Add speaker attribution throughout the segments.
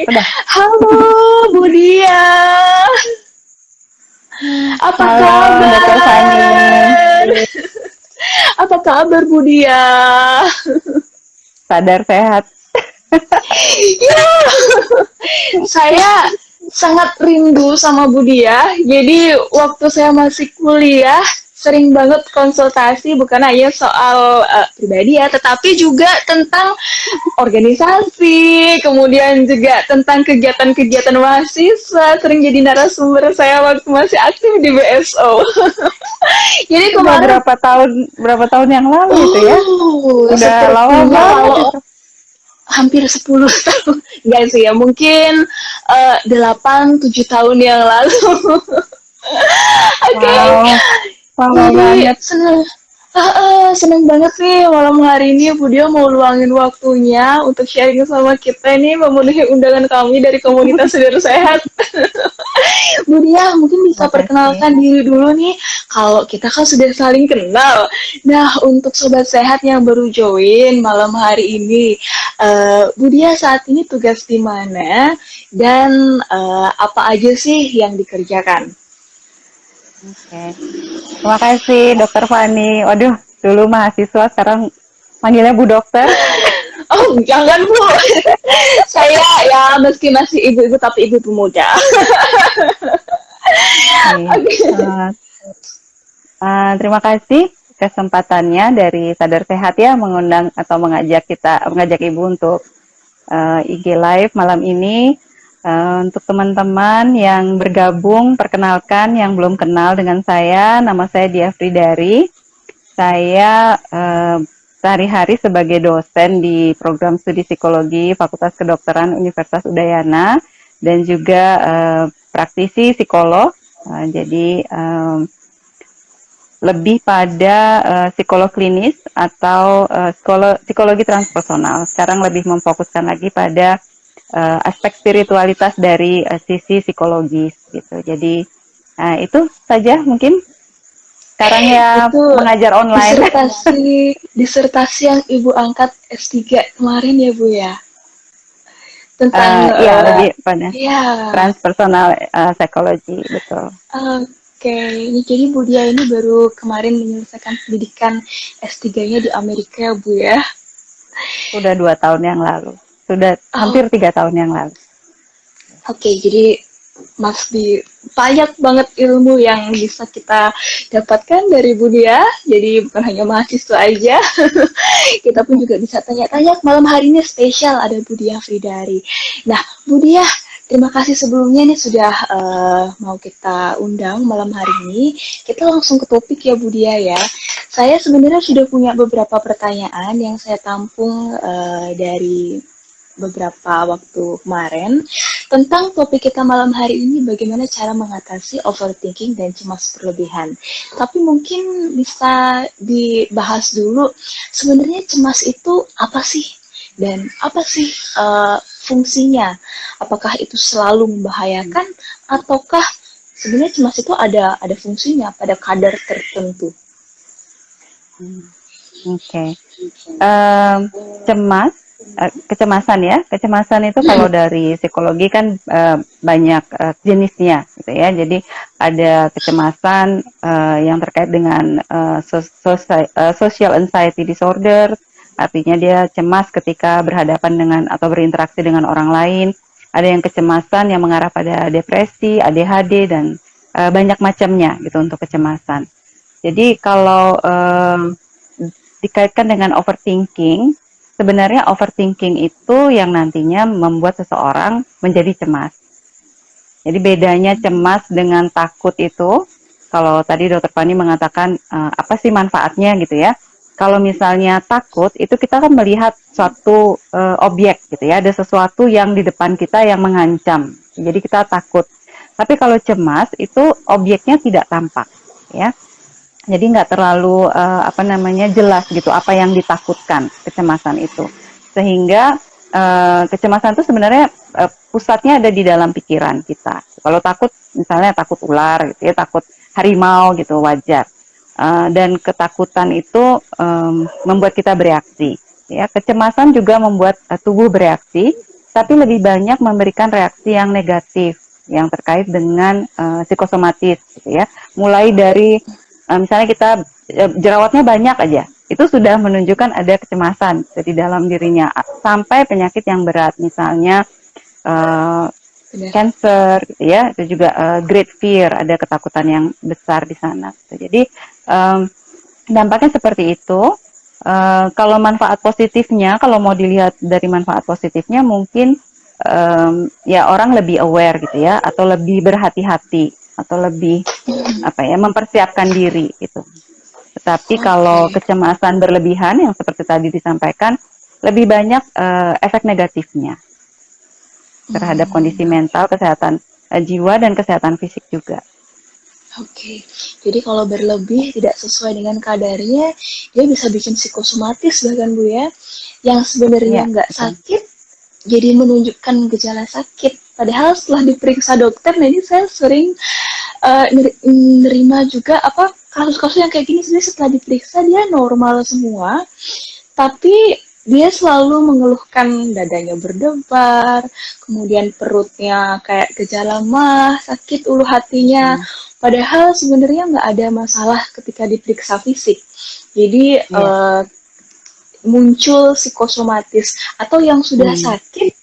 Speaker 1: Udah.
Speaker 2: Halo Bu Dia, apa
Speaker 1: Halo, Dokter Fani.
Speaker 2: kabar? Apa kabar Bu Dia?
Speaker 1: Sadar sehat.
Speaker 2: Ya, saya sangat rindu sama Bu Dia. Jadi waktu saya masih kuliah sering banget konsultasi bukan hanya soal pribadi ya, tetapi juga tentang organisasi, kemudian juga tentang kegiatan-kegiatan mahasiswa, sering jadi narasumber saya waktu masih aktif di BSO. Jadi
Speaker 1: Udah
Speaker 2: kemarin,
Speaker 1: berapa tahun yang lalu itu ya? Udah lama
Speaker 2: sepertinya
Speaker 1: banget
Speaker 2: kalau
Speaker 1: itu.
Speaker 2: hampir 10 tahun, enggak sih ya, mungkin 8-7 tahun yang lalu. Oke,
Speaker 1: Wow, lama
Speaker 2: jadi
Speaker 1: banget.
Speaker 2: seneng banget sih malam hari ini Bu Dio mau luangin waktunya untuk sharing sama kita nih memenuhi undangan kami dari komunitas Sadar Sehat. Bu Dia mungkin bisa
Speaker 1: Terima kasih.
Speaker 2: perkenalkan diri dulu nih kalau kita kan sudah saling kenal. Nah untuk sobat sehat yang baru join malam hari ini, Bu Dia saat ini tugas di mana dan apa aja sih yang dikerjakan?
Speaker 1: Oke. Terima kasih, Dokter Fani. Waduh, dulu mahasiswa, sekarang manggilnya Bu Dokter.
Speaker 2: Oh, jangan Bu. Saya ya meski masih ibu-ibu tapi ibu pemuda.
Speaker 1: Nih,
Speaker 2: Oke.
Speaker 1: terima kasih kesempatannya dari Sadar Sehat ya mengundang atau mengajak Ibu untuk IG Live malam ini. Untuk teman-teman yang bergabung, perkenalkan yang belum kenal dengan saya, nama saya Dia Fridari. Saya sehari-hari sebagai dosen di program studi psikologi Fakultas Kedokteran Universitas Udayana dan juga praktisi psikolog. Jadi lebih pada psikolog klinis atau psikologi transpersonal. Sekarang lebih memfokuskan lagi pada aspek spiritualitas dari sisi psikologis gitu. Jadi itu saja mungkin. Sekarang ya
Speaker 2: Itu
Speaker 1: mengajar online.
Speaker 2: disertasi yang Ibu angkat S3 kemarin ya Bu ya. Tentang
Speaker 1: Iya lebih pada
Speaker 2: ya.
Speaker 1: transpersonal psychology betul.
Speaker 2: Oke, jadi Bu Dia ini baru kemarin menyelesaikan pendidikan S3-nya di Amerika ya Bu ya.
Speaker 1: Sudah 2 tahun yang lalu. Sudah
Speaker 2: Oh,
Speaker 1: hampir 3 tahun yang lalu.
Speaker 2: oke, jadi masih banyak banget ilmu yang bisa kita dapatkan dari Bu Dia. Jadi bukan hanya mahasiswa aja, kita pun juga bisa tanya-tanya. Malam hari ini spesial ada Bu Dia Fridari. Nah, Bu Dia, terima kasih sebelumnya nih sudah mau kita undang malam hari ini. Kita langsung ke topik ya Bu Dia ya. Saya sebenarnya sudah punya beberapa pertanyaan yang saya tampung dari beberapa waktu kemarin tentang topik kita malam hari ini bagaimana cara mengatasi overthinking dan cemas berlebihan. Tapi mungkin bisa dibahas dulu sebenarnya cemas itu apa sih dan apa sih fungsinya? Apakah itu selalu membahayakan ataukah sebenarnya cemas itu ada fungsinya pada kadar tertentu?
Speaker 1: Oke. Em, cemas, kecemasan ya. Kecemasan itu kalau dari psikologi kan banyak jenisnya, gitu ya. Jadi ada kecemasan yang terkait dengan social anxiety disorder, artinya dia cemas ketika berhadapan dengan atau berinteraksi dengan orang lain. Ada yang kecemasan yang mengarah pada depresi, ADHD dan banyak macamnya gitu untuk kecemasan. Jadi kalau dikaitkan dengan overthinking, sebenarnya overthinking itu yang nantinya membuat seseorang menjadi cemas. Jadi bedanya cemas dengan takut itu, kalau tadi Dokter Fani mengatakan apa sih manfaatnya gitu ya. Kalau misalnya takut, itu kita kan melihat suatu objek gitu ya, ada sesuatu yang di depan kita yang mengancam. Jadi kita takut. Tapi kalau cemas itu objeknya tidak tampak ya. Jadi nggak terlalu jelas gitu apa yang ditakutkan kecemasan itu, sehingga kecemasan itu sebenarnya pusatnya ada di dalam pikiran kita. Kalau takut misalnya takut ular gitu ya, takut harimau gitu wajar. Dan ketakutan itu membuat kita bereaksi. Ya, kecemasan juga membuat tubuh bereaksi tapi lebih banyak memberikan reaksi yang negatif yang terkait dengan psikosomatis gitu ya. Mulai dari misalnya kita jerawatnya banyak aja, itu sudah menunjukkan ada kecemasan di dalam dirinya sampai penyakit yang berat, misalnya uh,
Speaker 2: Benar.
Speaker 1: cancer gitu ya, itu juga great fear, ada ketakutan yang besar di sana gitu. Jadi dampaknya seperti itu. Kalau manfaat positifnya, kalau mau dilihat dari manfaat positifnya, mungkin ya orang lebih aware gitu ya, atau lebih berhati-hati, atau lebih apa ya, mempersiapkan diri gitu. Tetapi kalau
Speaker 2: Oke.
Speaker 1: kecemasan berlebihan yang seperti tadi disampaikan, lebih banyak efek negatifnya terhadap kondisi
Speaker 2: Oke.
Speaker 1: mental, kesehatan jiwa dan kesehatan fisik juga.
Speaker 2: Oke, jadi kalau berlebih tidak sesuai dengan kadarnya, dia bisa bikin psikosomatis bahkan Bu ya, yang sebenarnya
Speaker 1: Iya,
Speaker 2: nggak
Speaker 1: betul.
Speaker 2: sakit, jadi menunjukkan gejala sakit. Padahal setelah diperiksa dokter, nah ini saya sering nerima juga apa kasus-kasus yang kayak gini sebenarnya setelah diperiksa dia normal semua, tapi dia selalu mengeluhkan dadanya berdebar, kemudian perutnya kayak gejala mah, sakit ulu hatinya.
Speaker 1: Hmm,
Speaker 2: Padahal sebenarnya nggak ada masalah ketika diperiksa fisik. Jadi
Speaker 1: iya.
Speaker 2: muncul psikosomatis atau yang sudah
Speaker 1: Hmm.
Speaker 2: sakit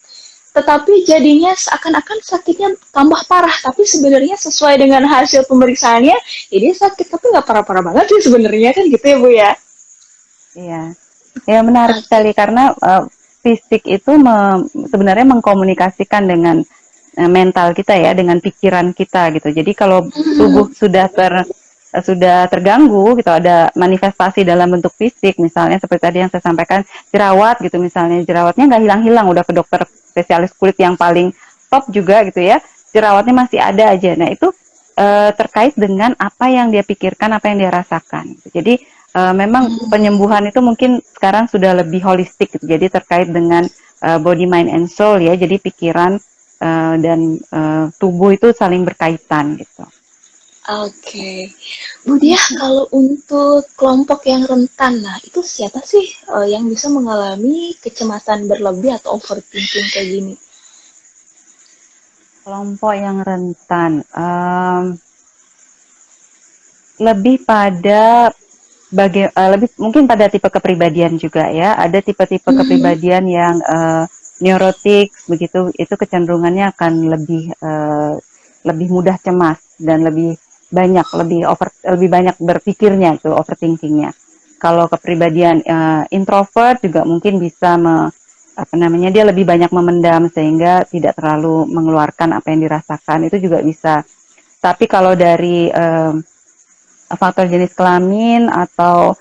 Speaker 2: tetapi jadinya seakan-akan sakitnya tambah parah tapi sebenarnya sesuai dengan hasil pemeriksaannya jadi sakit tapi nggak parah-parah banget sih sebenarnya kan gitu ya Bu ya.
Speaker 1: Iya, ya menarik
Speaker 2: Oke.
Speaker 1: sekali karena fisik itu sebenarnya mengkomunikasikan dengan mental kita ya, dengan pikiran kita gitu. Jadi kalau tubuh sudah terganggu gitu, ada manifestasi dalam bentuk fisik, misalnya seperti tadi yang saya sampaikan jerawat gitu, misalnya jerawatnya nggak hilang-hilang, udah ke dokter spesialis kulit yang paling top juga gitu ya, jerawatnya masih ada aja. Nah itu terkait dengan apa yang dia pikirkan, apa yang dia rasakan. Jadi memang penyembuhan itu mungkin sekarang sudah lebih holistik gitu. Jadi terkait dengan body, mind, and soul ya. Jadi pikiran dan tubuh itu saling berkaitan gitu.
Speaker 2: Oke, Bu Dia, kalau untuk kelompok yang rentan, nah itu siapa sih yang bisa mengalami kecemasan berlebih atau overthinking kayak gini?
Speaker 1: Kelompok yang rentan, lebih pada lebih mungkin pada tipe kepribadian juga ya. Ada tipe-tipe
Speaker 2: Hmm,
Speaker 1: kepribadian yang neurotik begitu, itu kecenderungannya akan lebih mudah cemas dan lebih banyak berpikirnya itu overthinkingnya. Kalau kepribadian introvert juga mungkin bisa apa namanya, dia lebih banyak memendam sehingga tidak terlalu mengeluarkan apa yang dirasakan, itu juga bisa. Tapi kalau dari faktor jenis kelamin atau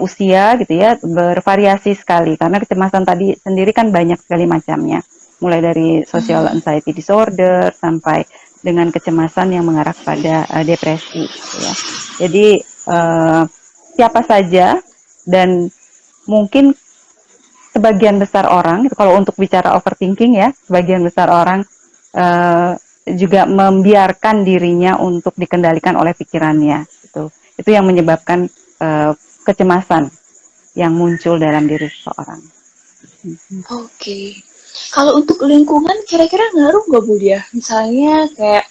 Speaker 1: usia gitu ya, bervariasi sekali karena kecemasan tadi sendiri kan banyak sekali macamnya, mulai dari social anxiety disorder sampai dengan kecemasan yang mengarah pada depresi gitu ya. Jadi siapa saja, dan mungkin sebagian besar orang gitu, kalau untuk bicara overthinking ya, sebagian besar orang uh, juga membiarkan dirinya untuk dikendalikan oleh pikirannya gitu. Itu yang menyebabkan kecemasan yang muncul dalam diri seseorang.
Speaker 2: oke. Kalau untuk lingkungan kira-kira ngaruh nggak Bu Dia? Misalnya kayak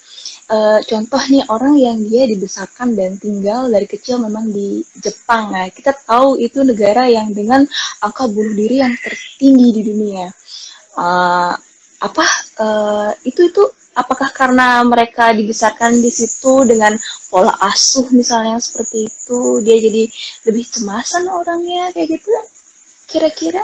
Speaker 2: contoh nih orang yang dia dibesarkan dan tinggal dari kecil memang di Jepang. Nah, kita tahu itu negara yang dengan angka bunuh diri yang tertinggi di dunia. Uh, apa itu apakah karena mereka dibesarkan di situ dengan pola asuh misalnya seperti itu dia jadi lebih cemasan orangnya kayak gitu kira-kira?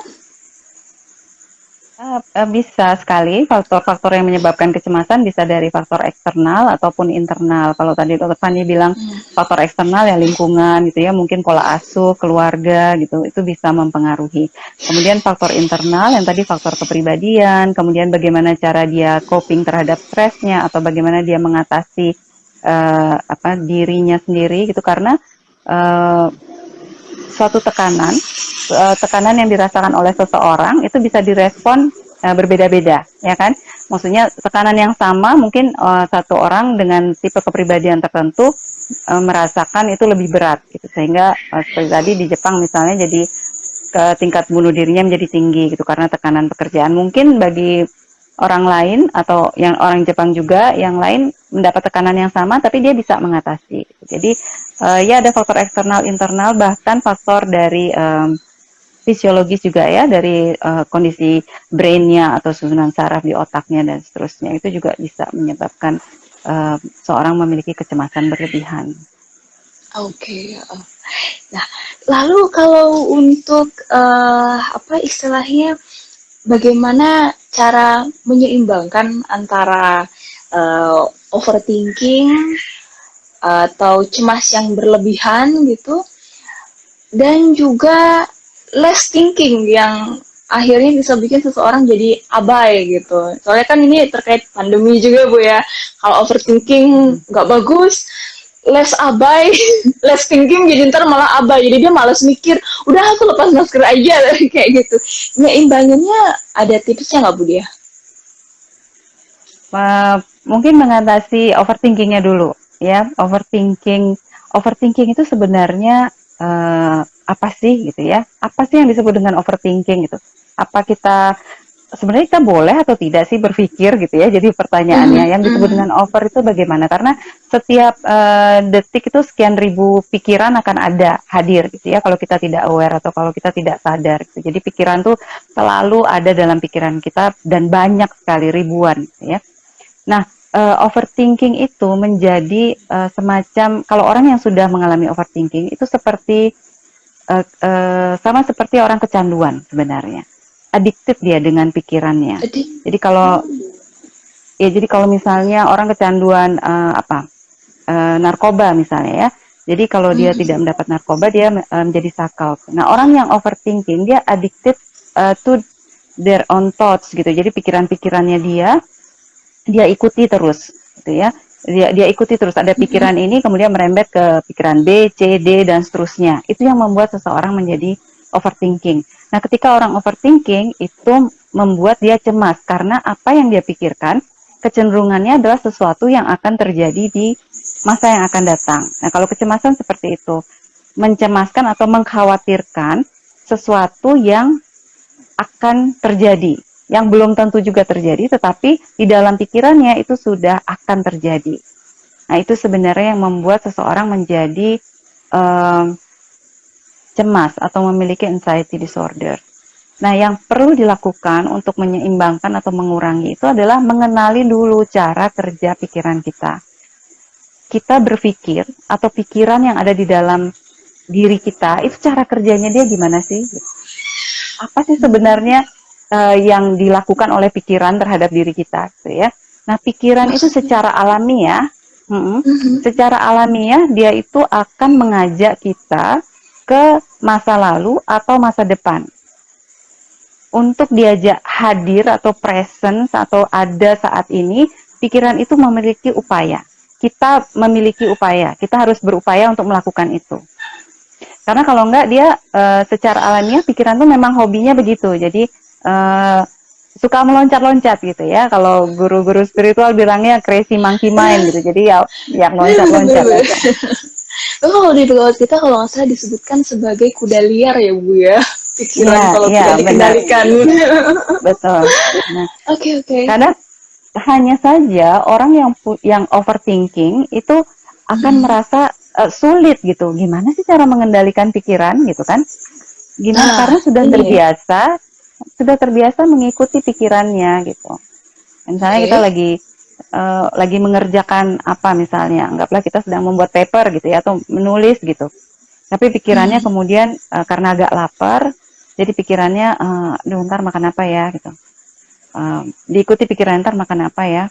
Speaker 1: Bisa sekali, faktor-faktor yang menyebabkan kecemasan bisa dari faktor eksternal ataupun internal. Kalau tadi Dokter Fanny bilang faktor eksternal ya lingkungan gitu ya, mungkin pola asuh, keluarga gitu, itu bisa mempengaruhi. Kemudian faktor internal yang tadi faktor kepribadian, kemudian bagaimana cara dia coping terhadap stresnya atau bagaimana dia mengatasi apa dirinya sendiri gitu, karena uh, suatu tekanan yang dirasakan oleh seseorang itu bisa direspon berbeda-beda, ya kan? Maksudnya tekanan yang sama mungkin satu orang dengan tipe kepribadian tertentu merasakan itu lebih berat, gitu. Sehingga seperti tadi di Jepang misalnya, jadi ke tingkat bunuh dirinya menjadi tinggi gitu karena tekanan pekerjaan. Mungkin bagi orang lain atau yang orang Jepang juga yang lain mendapat tekanan yang sama tapi dia bisa mengatasi. Jadi ya ada faktor eksternal internal bahkan faktor dari fisiologis juga ya dari kondisi brainnya atau susunan saraf di otaknya dan seterusnya itu juga bisa menyebabkan seorang memiliki kecemasan berlebihan.
Speaker 2: Oke. Nah, lalu kalau untuk apa istilahnya, bagaimana cara menyeimbangkan antara overthinking atau cemas yang berlebihan gitu, dan juga less thinking yang akhirnya bisa bikin seseorang jadi abai gitu. Soalnya kan ini terkait pandemi juga Bu ya. Kalau overthinking nggak bagus, less abai, less thinking jadi ntar malah abai. Jadi dia malas mikir, udah aku lepas masker aja kayak gitu. Nyeimbanginnya ada tipsnya nggak Bu dia?
Speaker 1: Mungkin mengatasi overthinkingnya dulu ya. Overthinking itu sebenarnya apa sih gitu ya, apa sih yang disebut dengan overthinking gitu, apa kita sebenarnya kita boleh atau tidak sih berpikir gitu ya. Jadi pertanyaannya yang disebut dengan over itu bagaimana, karena setiap detik itu sekian ribu pikiran akan ada hadir gitu ya kalau kita tidak aware atau kalau kita tidak sadar gitu. Jadi pikiran tuh selalu ada dalam pikiran kita dan banyak sekali, ribuan gitu ya. Nah, overthinking itu menjadi semacam, kalau orang yang sudah mengalami overthinking itu seperti sama seperti orang kecanduan sebenarnya. Adiktif dia dengan pikirannya.
Speaker 2: Jadi,
Speaker 1: Jadi kalau misalnya orang kecanduan narkoba misalnya ya. Jadi kalau dia tidak mendapat narkoba dia menjadi sakau. Nah, orang yang overthinking dia adiktif to their own thoughts gitu. Jadi pikiran-pikirannya dia ikuti terus gitu ya, dia ikuti terus, ada pikiran ini kemudian merembet ke pikiran B, C, D dan seterusnya. Itu yang membuat seseorang menjadi overthinking. Nah, ketika orang overthinking itu membuat dia cemas karena apa yang dia pikirkan kecenderungannya adalah sesuatu yang akan terjadi di masa yang akan datang. Nah, kalau kecemasan seperti itu, mencemaskan atau mengkhawatirkan sesuatu yang akan terjadi, yang belum tentu juga terjadi, tetapi di dalam pikirannya itu sudah akan terjadi. Nah, itu sebenarnya yang membuat seseorang menjadi cemas atau memiliki anxiety disorder. Nah, yang perlu dilakukan untuk menyeimbangkan atau mengurangi itu adalah mengenali dulu cara kerja pikiran kita. Kita berpikir atau pikiran yang ada di dalam diri kita, itu cara kerjanya dia gimana sih? Apa sih sebenarnya yang dilakukan oleh pikiran terhadap diri kita, gitu ya. Nah, pikiran itu secara alamiah, secara alamiah dia itu akan mengajak kita ke masa lalu atau masa depan. Untuk diajak hadir atau presence atau ada saat ini, pikiran itu memiliki upaya. Kita memiliki upaya, kita harus berupaya untuk melakukan itu. Karena kalau enggak dia secara alamiah pikiran tuh memang hobinya begitu. Jadi suka meloncat-loncat gitu ya. Kalau guru-guru spiritual bilangnya crazy monkey mind gitu. Jadi ya yang loncat-loncat aja.
Speaker 2: kalau di pegawai kita kalau nggak salah disebutkan sebagai kuda liar ya Bu ya, pikiran kalau tidak dikendalikan.
Speaker 1: Betul. Nah,
Speaker 2: Oke.
Speaker 1: karena hanya saja orang yang overthinking itu akan merasa sulit gitu. Gimana sih cara mengendalikan pikiran gitu kan? Gimana? Karena sudah terbiasa mengikuti pikirannya gitu. Misalnya kita lagi mengerjakan apa misalnya, anggaplah kita sedang membuat paper gitu ya atau menulis gitu. Tapi pikirannya kemudian karena agak lapar, jadi pikirannya aduh ntar makan apa ya gitu. Diikuti pikiran ntar makan apa ya.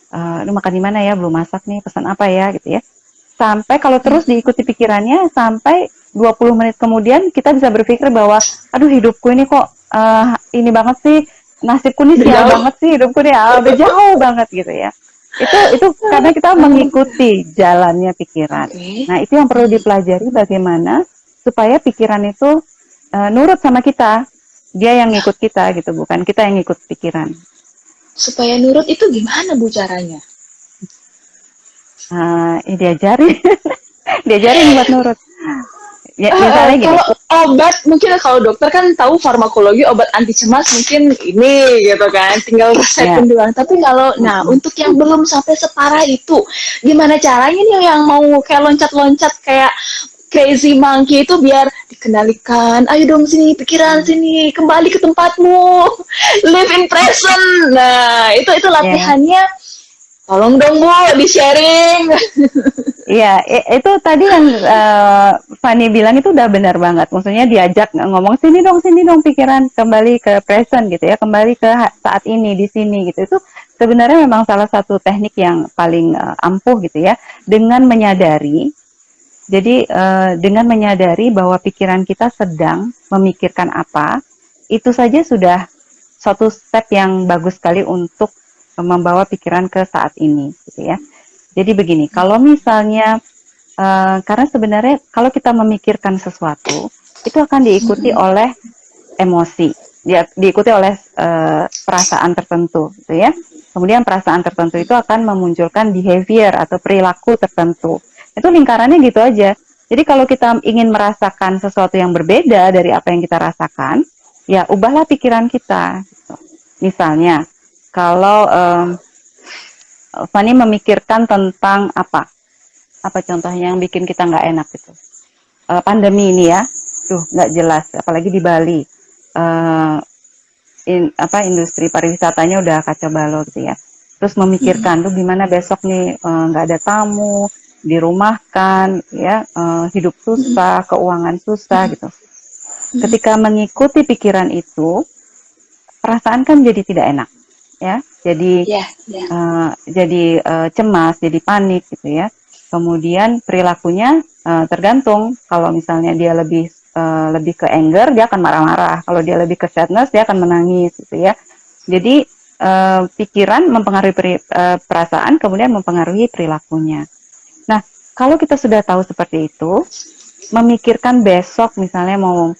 Speaker 1: Aduh makan di mana ya, belum masak nih, pesan apa ya gitu ya. Sampai kalau terus diikuti pikirannya sampai 20 menit kemudian kita bisa berpikir bahwa aduh hidupku ini kok ini banget sih, nasibku nih sial banget sih, hidupku nih udah jauh banget gitu ya. Itu karena kita mengikuti jalannya pikiran. Nah, itu yang perlu dipelajari bagaimana supaya pikiran itu nurut sama kita. Dia yang ngikut kita gitu, bukan kita yang ngikut pikiran.
Speaker 2: Supaya nurut itu gimana Bu caranya?
Speaker 1: Diajarin, diajarin buat nurut. Ya, misalnya gini,
Speaker 2: Kalau obat mungkin kalau dokter kan tahu farmakologi obat anti cemas mungkin ini gitu kan, tinggal
Speaker 1: ya,
Speaker 2: resepin doang. Tapi kalau nah
Speaker 1: mm-mm.
Speaker 2: untuk yang belum sampai separah itu, gimana caranya nih yang mau kayak loncat-loncat kayak crazy monkey itu biar dikendalikan. Ayo dong sini pikiran sini, kembali ke tempatmu, live in present. Nah itu
Speaker 1: Ya.
Speaker 2: latihannya. Tolong dong Bu, di sharing.
Speaker 1: Iya, itu tadi yang Fani bilang itu udah benar banget. Maksudnya diajak ngomong sini dong pikiran kembali ke present gitu ya, kembali ke saat ini di sini gitu. Itu sebenarnya memang salah satu teknik yang paling ampuh gitu ya. Dengan menyadari, jadi dengan menyadari bahwa pikiran kita sedang memikirkan apa, itu saja sudah suatu step yang bagus sekali untuk membawa pikiran ke saat ini gitu ya. Jadi begini, kalau misalnya karena sebenarnya kalau kita memikirkan sesuatu, itu akan diikuti oleh emosi, diikuti oleh perasaan tertentu, gitu ya. Kemudian perasaan tertentu itu akan memunculkan behavior atau perilaku tertentu. Itu lingkarannya gitu aja. Jadi kalau kita ingin merasakan sesuatu yang berbeda dari apa yang kita rasakan, ya ubahlah pikiran kita. Gitu. Misalnya, kalau Fani memikirkan tentang apa contohnya yang bikin kita nggak enak gitu. Pandemi ini ya, tuh nggak jelas, apalagi di Bali. Uh, Industri pariwisatanya udah kacau balau gitu ya. Terus memikirkan tuh gimana besok nih nggak ada tamu, dirumahkan, ya hidup susah, keuangan susah gitu. Ketika mengikuti pikiran itu, perasaan kan jadi tidak enak, ya. Jadi
Speaker 2: Ya, ya.
Speaker 1: cemas, jadi panik gitu ya. Kemudian perilakunya tergantung. Kalau misalnya dia lebih ke anger, dia akan marah-marah. Kalau dia lebih ke sadness, dia akan menangis gitu ya. Jadi pikiran mempengaruhi perasaan, kemudian mempengaruhi perilakunya. Nah, kalau kita sudah tahu seperti itu, memikirkan besok misalnya mau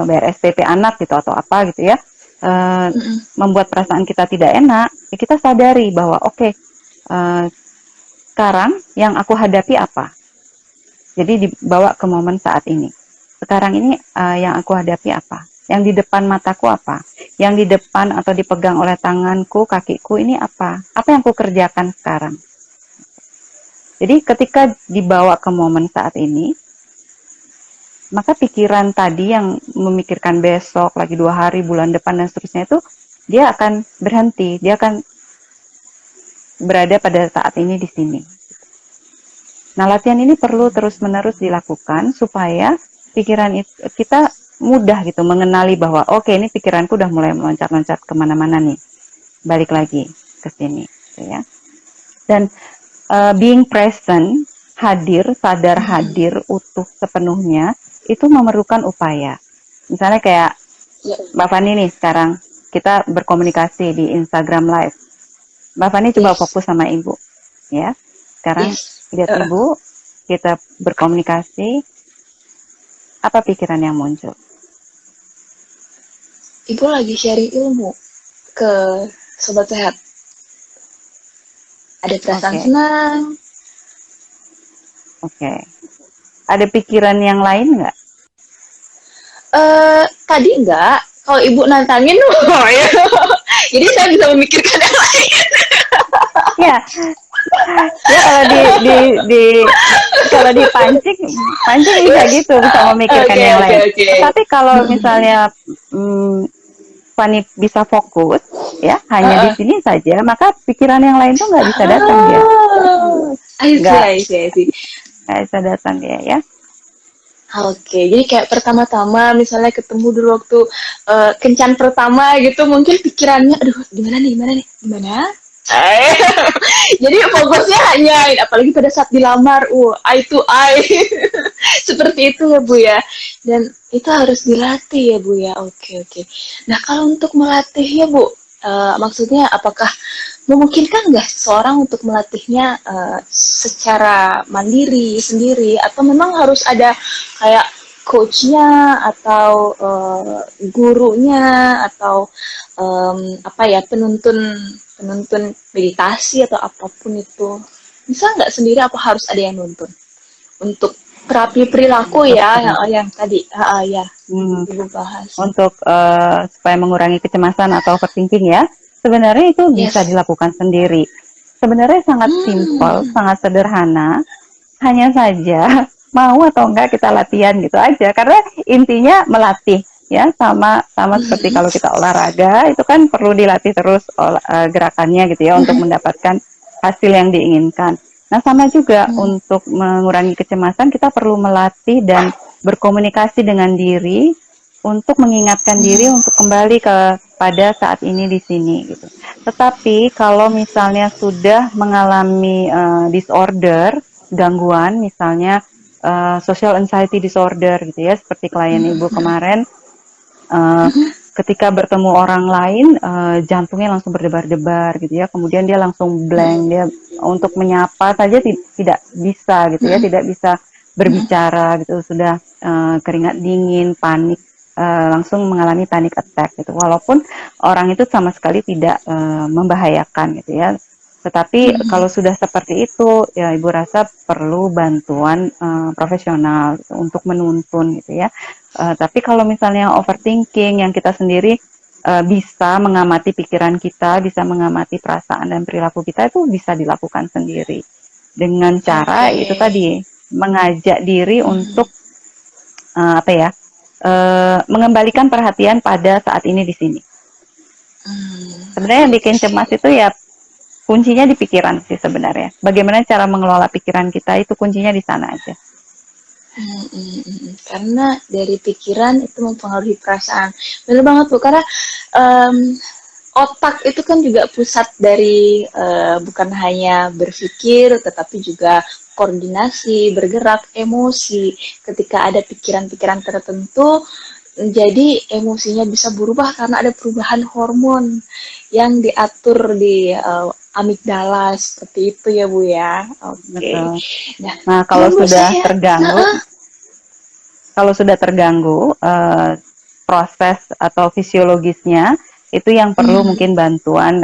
Speaker 1: bayar SPP anak gitu atau apa gitu ya, membuat perasaan kita tidak enak, ya kita sadari bahwa oke, sekarang yang aku hadapi apa? Jadi dibawa ke momen saat ini. Sekarang ini yang aku hadapi apa? Yang di depan mataku apa? Yang di depan atau dipegang oleh tanganku, kakiku ini apa? Apa yang aku kerjakan sekarang? Jadi ketika dibawa ke momen saat ini, maka pikiran tadi yang memikirkan besok, lagi 2 hari, bulan depan, dan seterusnya itu, dia akan berhenti, dia akan berada pada saat ini di sini. Nah, latihan ini perlu terus-menerus dilakukan supaya pikiran itu, kita mudah gitu mengenali bahwa oke, ini pikiranku udah mulai meloncat-loncat kemana-mana nih, balik lagi ke sini, gitu ya. Dan being present, sadar hadir, utuh sepenuhnya, itu memerlukan upaya. Misalnya kayak
Speaker 2: Ya.
Speaker 1: Mbak Fani nih sekarang, kita berkomunikasi di Instagram Live. Mbak Fani coba
Speaker 2: Yes.
Speaker 1: fokus sama Ibu, ya. Sekarang
Speaker 2: Yes.
Speaker 1: lihat Ibu, kita berkomunikasi, apa pikiran yang muncul?
Speaker 2: Ibu lagi sharing ilmu ke sobat sehat. Ada perasaan
Speaker 1: Oke,
Speaker 2: senang.
Speaker 1: oke. Ada pikiran yang lain nggak?
Speaker 2: Tadi enggak. Kalau ibu nantangin, oh ya. Jadi saya bisa memikirkan yang lain.
Speaker 1: Ya, ya di kalau dipancing, pancing bisa
Speaker 2: Yes.
Speaker 1: gitu, bisa memikirkan
Speaker 2: Oke,
Speaker 1: yang
Speaker 2: oke,
Speaker 1: lain.
Speaker 2: oke.
Speaker 1: Tetapi kalau misalnya Fani bisa fokus, ya hanya di sini saja, maka pikiran yang lain tuh nggak bisa datang dia,
Speaker 2: I see,
Speaker 1: nggak
Speaker 2: I see, I see.
Speaker 1: nggak bisa datang dia ya.
Speaker 2: Oke, jadi kayak pertama-tama misalnya ketemu dulu waktu kencan pertama gitu, mungkin pikirannya, aduh gimana nih, gimana? Eh, jadi fokusnya hanya, apalagi pada saat dilamar, eye to eye, seperti itu ya Bu ya. Dan itu harus dilatih ya Bu ya. Oke, oke. Nah kalau untuk melatihnya Bu, maksudnya apakah memungkinkan nggak seseorang untuk melatihnya secara mandiri sendiri atau memang harus ada kayak coachnya atau gurunya atau apa ya penuntun penuntun meditasi atau apapun itu bisa nggak sendiri apa harus ada yang nuntun untuk terapi perilaku
Speaker 1: untuk
Speaker 2: ya, yang tadi ya
Speaker 1: hmm,
Speaker 2: Ibu bahas.
Speaker 1: untuk supaya mengurangi kecemasan atau overthinking ya. Sebenarnya itu bisa
Speaker 2: Yes.
Speaker 1: dilakukan sendiri. Sebenarnya sangat simpel,
Speaker 2: Hmm.
Speaker 1: sangat sederhana. Hanya saja mau atau enggak kita latihan gitu aja. Karena intinya melatih ya, sama sama seperti
Speaker 2: Mhm.
Speaker 1: kalau kita olahraga itu kan perlu dilatih terus gerakannya gitu ya untuk
Speaker 2: Mhm.
Speaker 1: mendapatkan hasil yang diinginkan. Nah, sama juga
Speaker 2: Mhm.
Speaker 1: untuk mengurangi kecemasan kita perlu melatih dan berkomunikasi dengan diri untuk mengingatkan diri
Speaker 2: Mhm.
Speaker 1: untuk kembali kepada saat ini di sini gitu. Tetapi kalau misalnya sudah mengalami disorder, gangguan misalnya social anxiety disorder gitu ya, seperti klien Ibu kemarin uh,
Speaker 2: Mhm.
Speaker 1: ketika bertemu orang lain jantungnya langsung berdebar-debar gitu ya, kemudian dia langsung blank, dia untuk menyapa saja tidak bisa gitu ya,
Speaker 2: Mhm.
Speaker 1: tidak bisa
Speaker 2: Mhm.
Speaker 1: berbicara gitu, sudah keringat dingin, panik, langsung mengalami panic attack gitu, walaupun orang itu sama sekali tidak membahayakan gitu ya. Tetapi
Speaker 2: Mhm.
Speaker 1: kalau sudah seperti itu, ya Ibu rasa perlu bantuan profesional gitu, untuk menuntun gitu ya. Tapi kalau misalnya overthinking yang kita sendiri bisa mengamati pikiran kita, bisa mengamati perasaan dan perilaku kita itu bisa dilakukan sendiri dengan cara
Speaker 2: Oke.
Speaker 1: itu tadi mengajak diri
Speaker 2: Mhm.
Speaker 1: untuk apa ya, mengembalikan perhatian pada saat ini di sini. Sebenarnya yang bikin cemas itu ya kuncinya di pikiran sih sebenarnya. Bagaimana cara mengelola pikiran kita itu kuncinya di sana aja.
Speaker 2: Karena dari pikiran itu mempengaruhi perasaan. Benar banget Bu, karena em, otak itu kan juga pusat dari bukan hanya berpikir, tetapi juga koordinasi, bergerak, emosi. Ketika ada pikiran-pikiran tertentu, jadi emosinya bisa berubah karena ada perubahan hormon yang diatur di amigdala seperti itu ya Bu ya. Oke.
Speaker 1: Betul.
Speaker 2: Nah,
Speaker 1: Nah,
Speaker 2: cuman Bu saya,
Speaker 1: kalau sudah terganggu proses atau fisiologisnya itu yang perlu
Speaker 2: Mhm.
Speaker 1: mungkin bantuan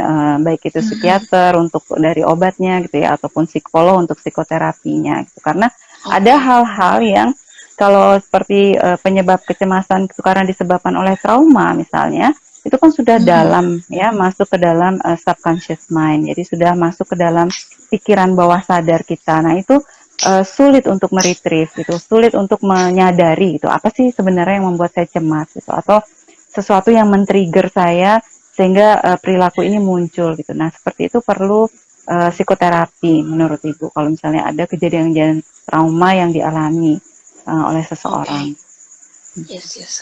Speaker 1: baik itu
Speaker 2: Mhm.
Speaker 1: psikiater untuk dari obatnya gitu ya ataupun psikolog untuk psikoterapinya gitu. Karena ada
Speaker 2: Oke.
Speaker 1: hal-hal yang kalau seperti penyebab kecemasan itu karena disebabkan oleh trauma misalnya itu kan sudah
Speaker 2: Mhm.
Speaker 1: dalam ya masuk ke dalam subconscious mind. Jadi sudah masuk ke dalam pikiran bawah sadar kita. Nah, itu sulit untuk meretrieve gitu, sulit untuk menyadari gitu, apa sih sebenarnya yang membuat saya cemas gitu, atau sesuatu yang men-trigger saya sehingga perilaku ini muncul gitu. Nah, seperti itu perlu psikoterapi menurut Ibu kalau misalnya ada kejadian-kejadian trauma yang dialami oleh seseorang.
Speaker 2: Oke. Yes, yes.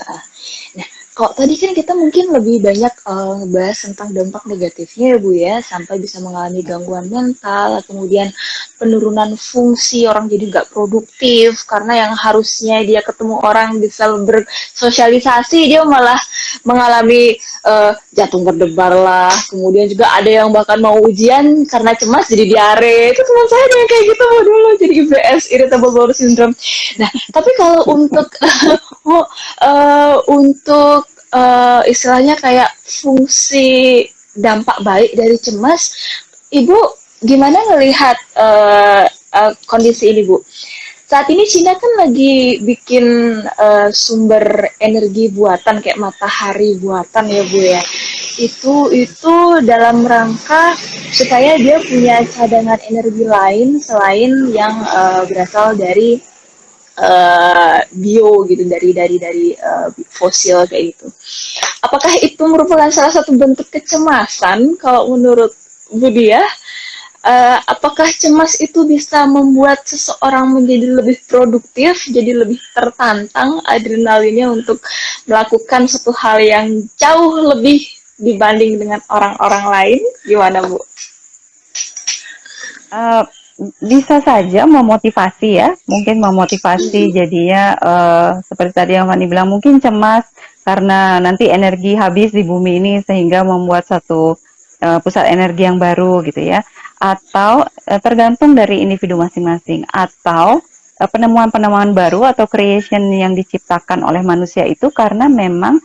Speaker 2: Nah, kok tadi kan kita mungkin lebih banyak ngebahas tentang dampak negatifnya ya Bu ya, sampai bisa mengalami gangguan mental, kemudian penurunan fungsi, orang jadi nggak produktif, karena yang harusnya dia ketemu orang bisa bersosialisasi, dia malah mengalami jantung berdebar lah, kemudian juga ada yang bahkan mau ujian karena cemas jadi diare, itu teman saya yang kayak gitu Bu dulu, jadi IBS, Irritable Bowel Syndrome. Nah, tapi kalau untuk Oh, untuk istilahnya kayak fungsi dampak baik dari cemas, Ibu gimana ngelihat kondisi ini, Bu? Saat ini Cina kan lagi bikin sumber energi buatan kayak matahari buatan ya, Bu ya. Itu dalam rangka supaya dia punya cadangan energi lain selain yang berasal dari bio gitu dari fosil kayak gitu. Apakah itu merupakan salah satu bentuk kecemasan kalau menurut Bu Dia? Apakah cemas itu bisa membuat seseorang menjadi lebih produktif, jadi lebih tertantang adrenalinnya untuk melakukan satu hal yang jauh lebih dibanding dengan orang-orang lain? Gimana Bu?
Speaker 1: Uh, Bisa saja memotivasi ya, mungkin memotivasi jadinya seperti tadi yang Fani bilang mungkin cemas karena nanti energi habis di bumi ini sehingga membuat satu pusat energi yang baru gitu ya, atau tergantung dari individu masing-masing, atau penemuan-penemuan baru atau creation yang diciptakan oleh manusia itu karena memang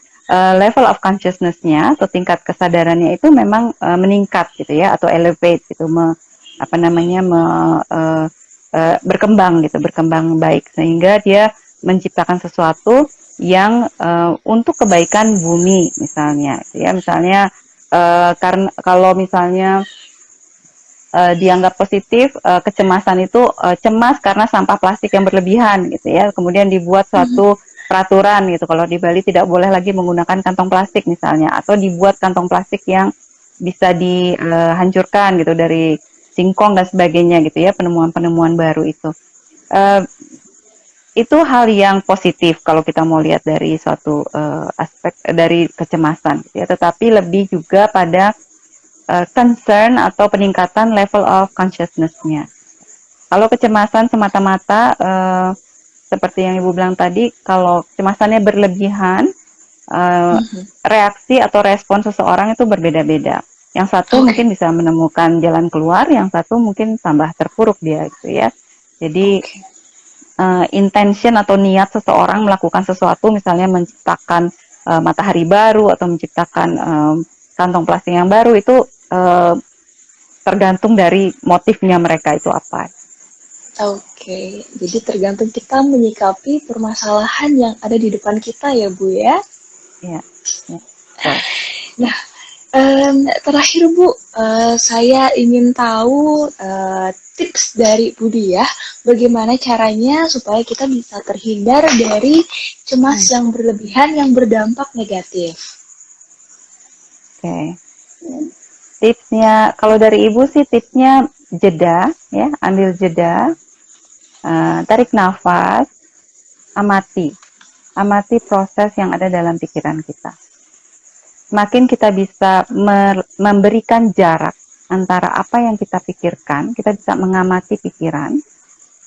Speaker 1: level of consciousness-nya atau tingkat kesadarannya itu memang meningkat gitu ya atau elevate gitu apa namanya berkembang gitu, berkembang baik sehingga dia menciptakan sesuatu yang untuk kebaikan bumi misalnya, ya misalnya karena kalau misalnya dianggap positif, kecemasan itu cemas karena sampah plastik yang berlebihan gitu ya. Kemudian dibuat
Speaker 2: Mhm.
Speaker 1: suatu peraturan gitu. Kalau di Bali tidak boleh lagi menggunakan kantong plastik misalnya, atau dibuat kantong plastik yang bisa dihancurkan gitu dari singkong dan sebagainya gitu ya. Penemuan-penemuan baru itu. Uh, itu hal yang positif kalau kita mau lihat dari suatu aspek dari kecemasan gitu ya. Tetapi lebih juga pada concern atau peningkatan level of consciousness-nya. Kalau kecemasan semata-mata seperti yang Ibu bilang tadi, kalau kecemasannya berlebihan,
Speaker 2: Mhm.
Speaker 1: reaksi atau respon seseorang itu berbeda-beda. Yang satu
Speaker 2: Oke,
Speaker 1: mungkin bisa menemukan jalan keluar, yang satu mungkin tambah terpuruk dia gitu ya. Jadi
Speaker 2: oke.
Speaker 1: intention atau niat seseorang melakukan sesuatu, misalnya menciptakan matahari baru atau menciptakan kantong plastik yang baru itu tergantung dari motifnya mereka itu apa.
Speaker 2: Oke, jadi tergantung kita menyikapi permasalahan yang ada di depan kita ya, Bu ya.
Speaker 1: Ya, ya, betul.
Speaker 2: Nah, terakhir Bu, saya ingin tahu tips dari Budi ya, bagaimana caranya supaya kita bisa terhindar dari cemas
Speaker 1: Hmm,
Speaker 2: yang berlebihan yang berdampak negatif.
Speaker 1: Oke. Tipsnya, kalau dari Ibu sih tipsnya jeda, ya, ambil jeda, tarik nafas, amati, amati proses yang ada dalam pikiran kita. Semakin kita bisa memberikan jarak antara apa yang kita pikirkan, kita bisa mengamati pikiran,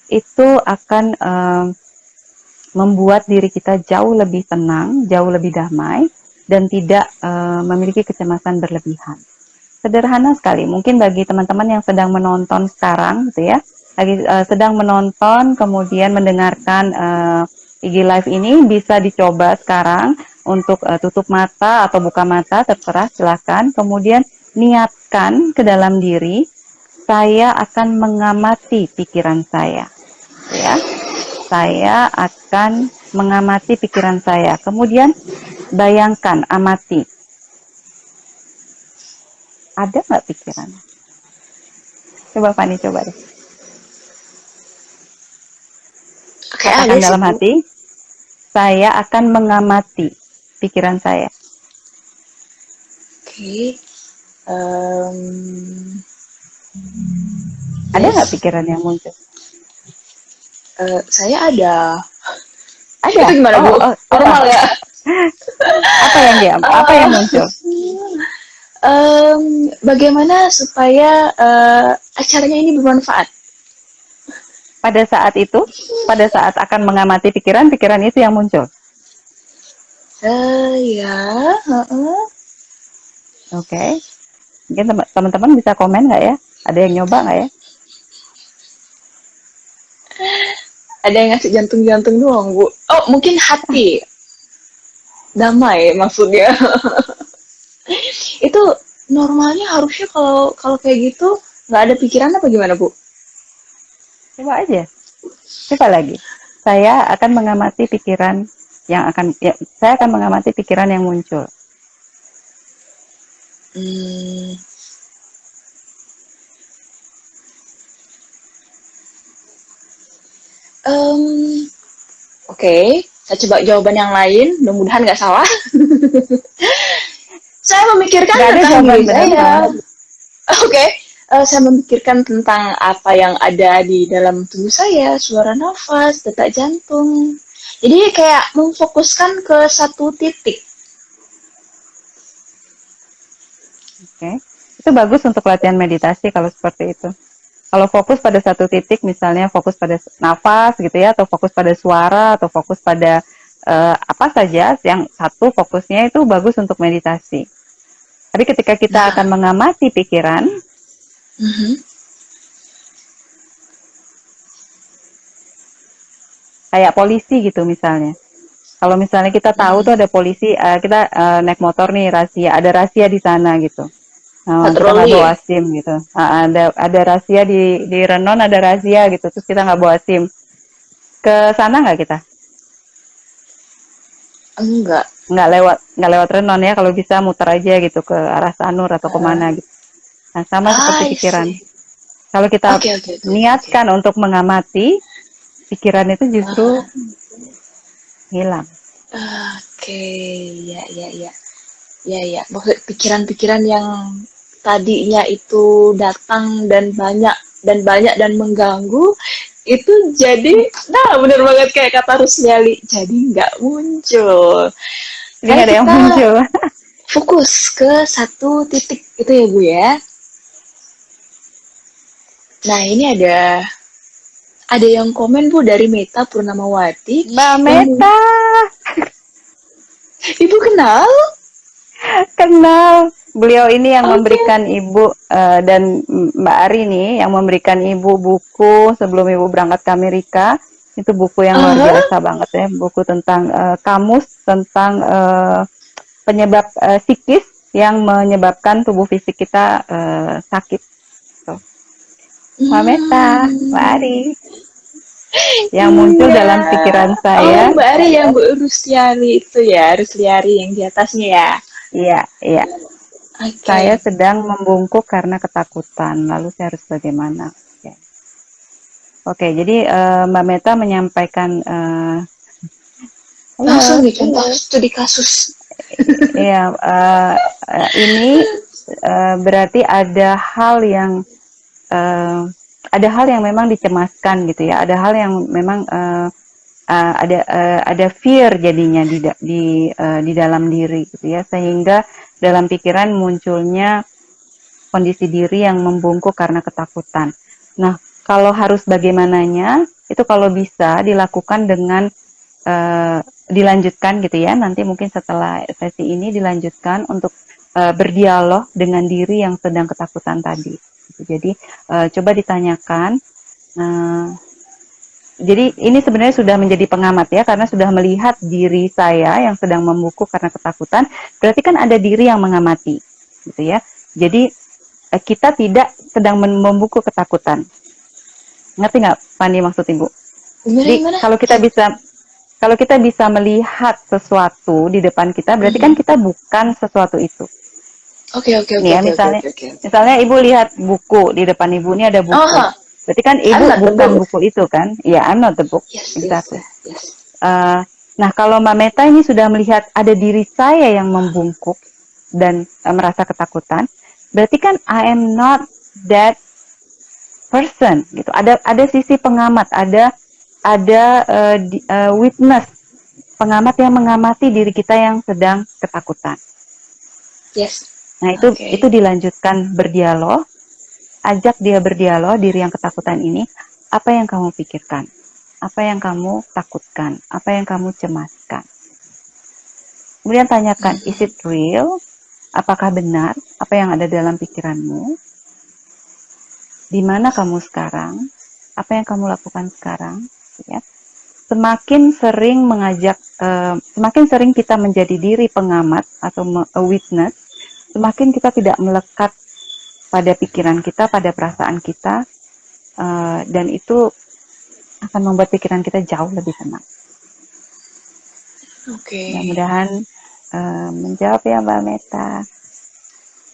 Speaker 1: itu akan membuat diri kita jauh lebih tenang, jauh lebih damai, dan tidak memiliki kecemasan berlebihan. Sederhana sekali, mungkin bagi teman-teman yang sedang menonton sekarang, gitu ya, lagi sedang menonton, kemudian mendengarkan IG Live ini, bisa dicoba sekarang untuk tutup mata atau buka mata, terserah, silakan. Kemudian niatkan ke dalam diri, saya akan mengamati pikiran saya, ya. Saya akan mengamati pikiran saya. Kemudian bayangkan, amati, ada nggak pikiran? Coba Fani, coba deh.
Speaker 2: Oke, ada
Speaker 1: Katakan
Speaker 2: sih
Speaker 1: dalam
Speaker 2: Bu.
Speaker 1: hati, saya akan mengamati pikiran saya.
Speaker 2: Oke, em,
Speaker 1: Ada nggak
Speaker 2: yes,
Speaker 1: pikiran yang muncul?
Speaker 2: saya ada.
Speaker 1: Ada.
Speaker 2: Itu gimana
Speaker 1: Oh,
Speaker 2: Bu?
Speaker 1: oh, coba.
Speaker 2: Normal ya?
Speaker 1: Apa yang
Speaker 2: Eh,
Speaker 1: muncul?
Speaker 2: Bagaimana supaya acaranya ini bermanfaat?
Speaker 1: Pada saat itu, pada saat akan mengamati pikiran, pikiran itu yang muncul.
Speaker 2: Ya, heeh.
Speaker 1: Oke. Okay. Mungkin teman-teman bisa komen nggak ya? Ada yang nyoba nggak ya?
Speaker 2: Ada yang ngasih jantung-jantung doang, Bu. Oh, mungkin hati. Damai maksudnya. Itu normalnya harusnya kalau kalau kayak gitu nggak ada pikiran apa gimana, Bu?
Speaker 1: Coba aja. Coba lagi. Saya akan mengamati pikiran saya akan mengamati pikiran yang muncul.
Speaker 2: Hmm, em, oke, saya coba jawaban yang lain. Mudah-mudahan nggak salah. Saya memikirkan
Speaker 1: Nggak ada
Speaker 2: tentang
Speaker 1: jawaban
Speaker 2: diri
Speaker 1: benar salah.
Speaker 2: saya. Oke, saya memikirkan tentang apa yang ada di dalam tubuh saya, suara nafas, detak jantung. Jadi kayak memfokuskan ke satu titik.
Speaker 1: Oke. Itu bagus untuk latihan meditasi kalau seperti itu. Kalau fokus pada satu titik, misalnya fokus pada nafas gitu ya, atau fokus pada suara, atau fokus pada apa saja, yang satu fokusnya itu bagus untuk meditasi. Tapi ketika kita akan
Speaker 2: Nah,
Speaker 1: mengamati pikiran,
Speaker 2: mhm,
Speaker 1: kayak polisi gitu misalnya. Kalau misalnya kita tahu
Speaker 2: mhm,
Speaker 1: tuh ada polisi, kita naik motor nih rahasia, ada rahasia di sana gitu. Nah, kita nggak
Speaker 2: patroli ya.
Speaker 1: bawa SIM gitu. Nah, ada rahasia di Renon, ada rahasia gitu. Terus kita nggak bawa SIM. Ke sana nggak kita?
Speaker 2: Enggak.
Speaker 1: Nggak lewat Renon ya. Kalau bisa muter aja gitu ke arah Sanur atau kemana gitu. Nah, sama seperti
Speaker 2: I
Speaker 1: pikiran.
Speaker 2: see.
Speaker 1: Kalau kita
Speaker 2: Oke, oke, oke, oke, oke.
Speaker 1: niatkan untuk mengamati, pikiran itu justru
Speaker 2: Ah,
Speaker 1: hilang.
Speaker 2: oke, ya, ya, ya. Ya, ya. Maksud pikiran-pikiran yang tadinya itu datang dan mengganggu itu jadi, nah bener banget kayak kata Rusliali, jadi nggak muncul.
Speaker 1: Jadi
Speaker 2: Kayak
Speaker 1: nggak ada yang
Speaker 2: kita
Speaker 1: muncul.
Speaker 2: fokus ke satu titik itu ya Bu ya. Nah ini ada yang komen Bu dari Meta Purnamawati
Speaker 1: Mbak
Speaker 2: yang
Speaker 1: Meta,
Speaker 2: Ibu kenal?
Speaker 1: kenal. Beliau ini yang
Speaker 2: Oke.
Speaker 1: memberikan Ibu dan Mbak Ari nih, yang memberikan Ibu buku sebelum Ibu berangkat ke Amerika. Itu buku yang luar
Speaker 2: Aha.
Speaker 1: biasa banget ya, buku tentang kamus, tentang penyebab psikis yang menyebabkan tubuh fisik kita sakit. So, Mbak Meta, Mbak
Speaker 2: Hmm,
Speaker 1: Ari, yang muncul
Speaker 2: iya.
Speaker 1: dalam pikiran
Speaker 2: Oh,
Speaker 1: saya.
Speaker 2: Mbak Ari yang Bu Rusliari itu ya, Rusliari yang di atasnya ya.
Speaker 1: Iya, iya. Saya
Speaker 2: Oke.
Speaker 1: sedang membungkuk karena ketakutan. Lalu saya harus bagaimana? Oke, Oke, jadi Mbak Meta menyampaikan,
Speaker 2: Langsung
Speaker 1: halo,
Speaker 2: nih contoh studi kasus.
Speaker 1: ya ini berarti eh, ada hal yang memang dicemaskan gitu ya. Ada hal yang memang ada fear jadinya di dalam diri gitu ya, sehingga dalam pikiran munculnya kondisi diri yang membungkuk karena ketakutan. Nah, kalau harus bagaimananya, itu kalau bisa dilakukan dengan dilanjutkan gitu ya. Nanti mungkin setelah sesi ini dilanjutkan untuk berdialog dengan diri yang sedang ketakutan tadi. Jadi coba ditanyakan. Uh, jadi ini sebenarnya sudah menjadi pengamat ya, karena sudah melihat diri saya yang sedang membungkuk karena ketakutan. Berarti kan ada diri yang mengamati, gitu ya. Jadi kita tidak sedang membungkuk ketakutan. Ngerti nggak, Fandi, maksud Ibu?
Speaker 2: Gimana
Speaker 1: Jadi
Speaker 2: gimana?
Speaker 1: kalau kita bisa melihat sesuatu di depan kita, berarti kan
Speaker 2: Mhm.
Speaker 1: kita bukan sesuatu itu.
Speaker 2: Oke, oke,
Speaker 1: Nih
Speaker 2: oke,
Speaker 1: ya,
Speaker 2: oke, oke,
Speaker 1: misalnya,
Speaker 2: oke, oke.
Speaker 1: misalnya Ibu lihat buku di depan Ibu, ini ada buku.
Speaker 2: Aha,
Speaker 1: Berarti kan Ibu
Speaker 2: I'm not the
Speaker 1: bukan
Speaker 2: book.
Speaker 1: buku itu kan? Iya, I'm not the book.
Speaker 2: Yes, yes,
Speaker 1: Exactly.
Speaker 2: yes, yes.
Speaker 1: Uh, nah, kalau Mbak Meta ini sudah melihat ada diri saya yang membungkuk dan merasa ketakutan, berarti kan I am not that person gitu. Ada sisi pengamat, ada witness, pengamat yang mengamati diri kita yang sedang ketakutan.
Speaker 2: Yes.
Speaker 1: Nah, itu
Speaker 2: Oke.
Speaker 1: dilanjutkan berdialog, ajak dia berdialog, diri yang ketakutan ini, apa yang kamu pikirkan? Apa yang kamu takutkan? Apa yang kamu cemaskan? Kemudian tanyakan, is
Speaker 2: Mhm.
Speaker 1: it real? Apakah benar apa yang ada dalam pikiranmu? Di mana kamu sekarang? Apa yang kamu lakukan sekarang? Ya. Semakin sering kita menjadi diri pengamat atau a witness, semakin kita tidak melekat pada pikiran kita, pada perasaan kita, dan itu akan membuat pikiran kita jauh lebih tenang.
Speaker 2: Oke.
Speaker 1: Mudah-mudahan menjawab ya Mbak Meta.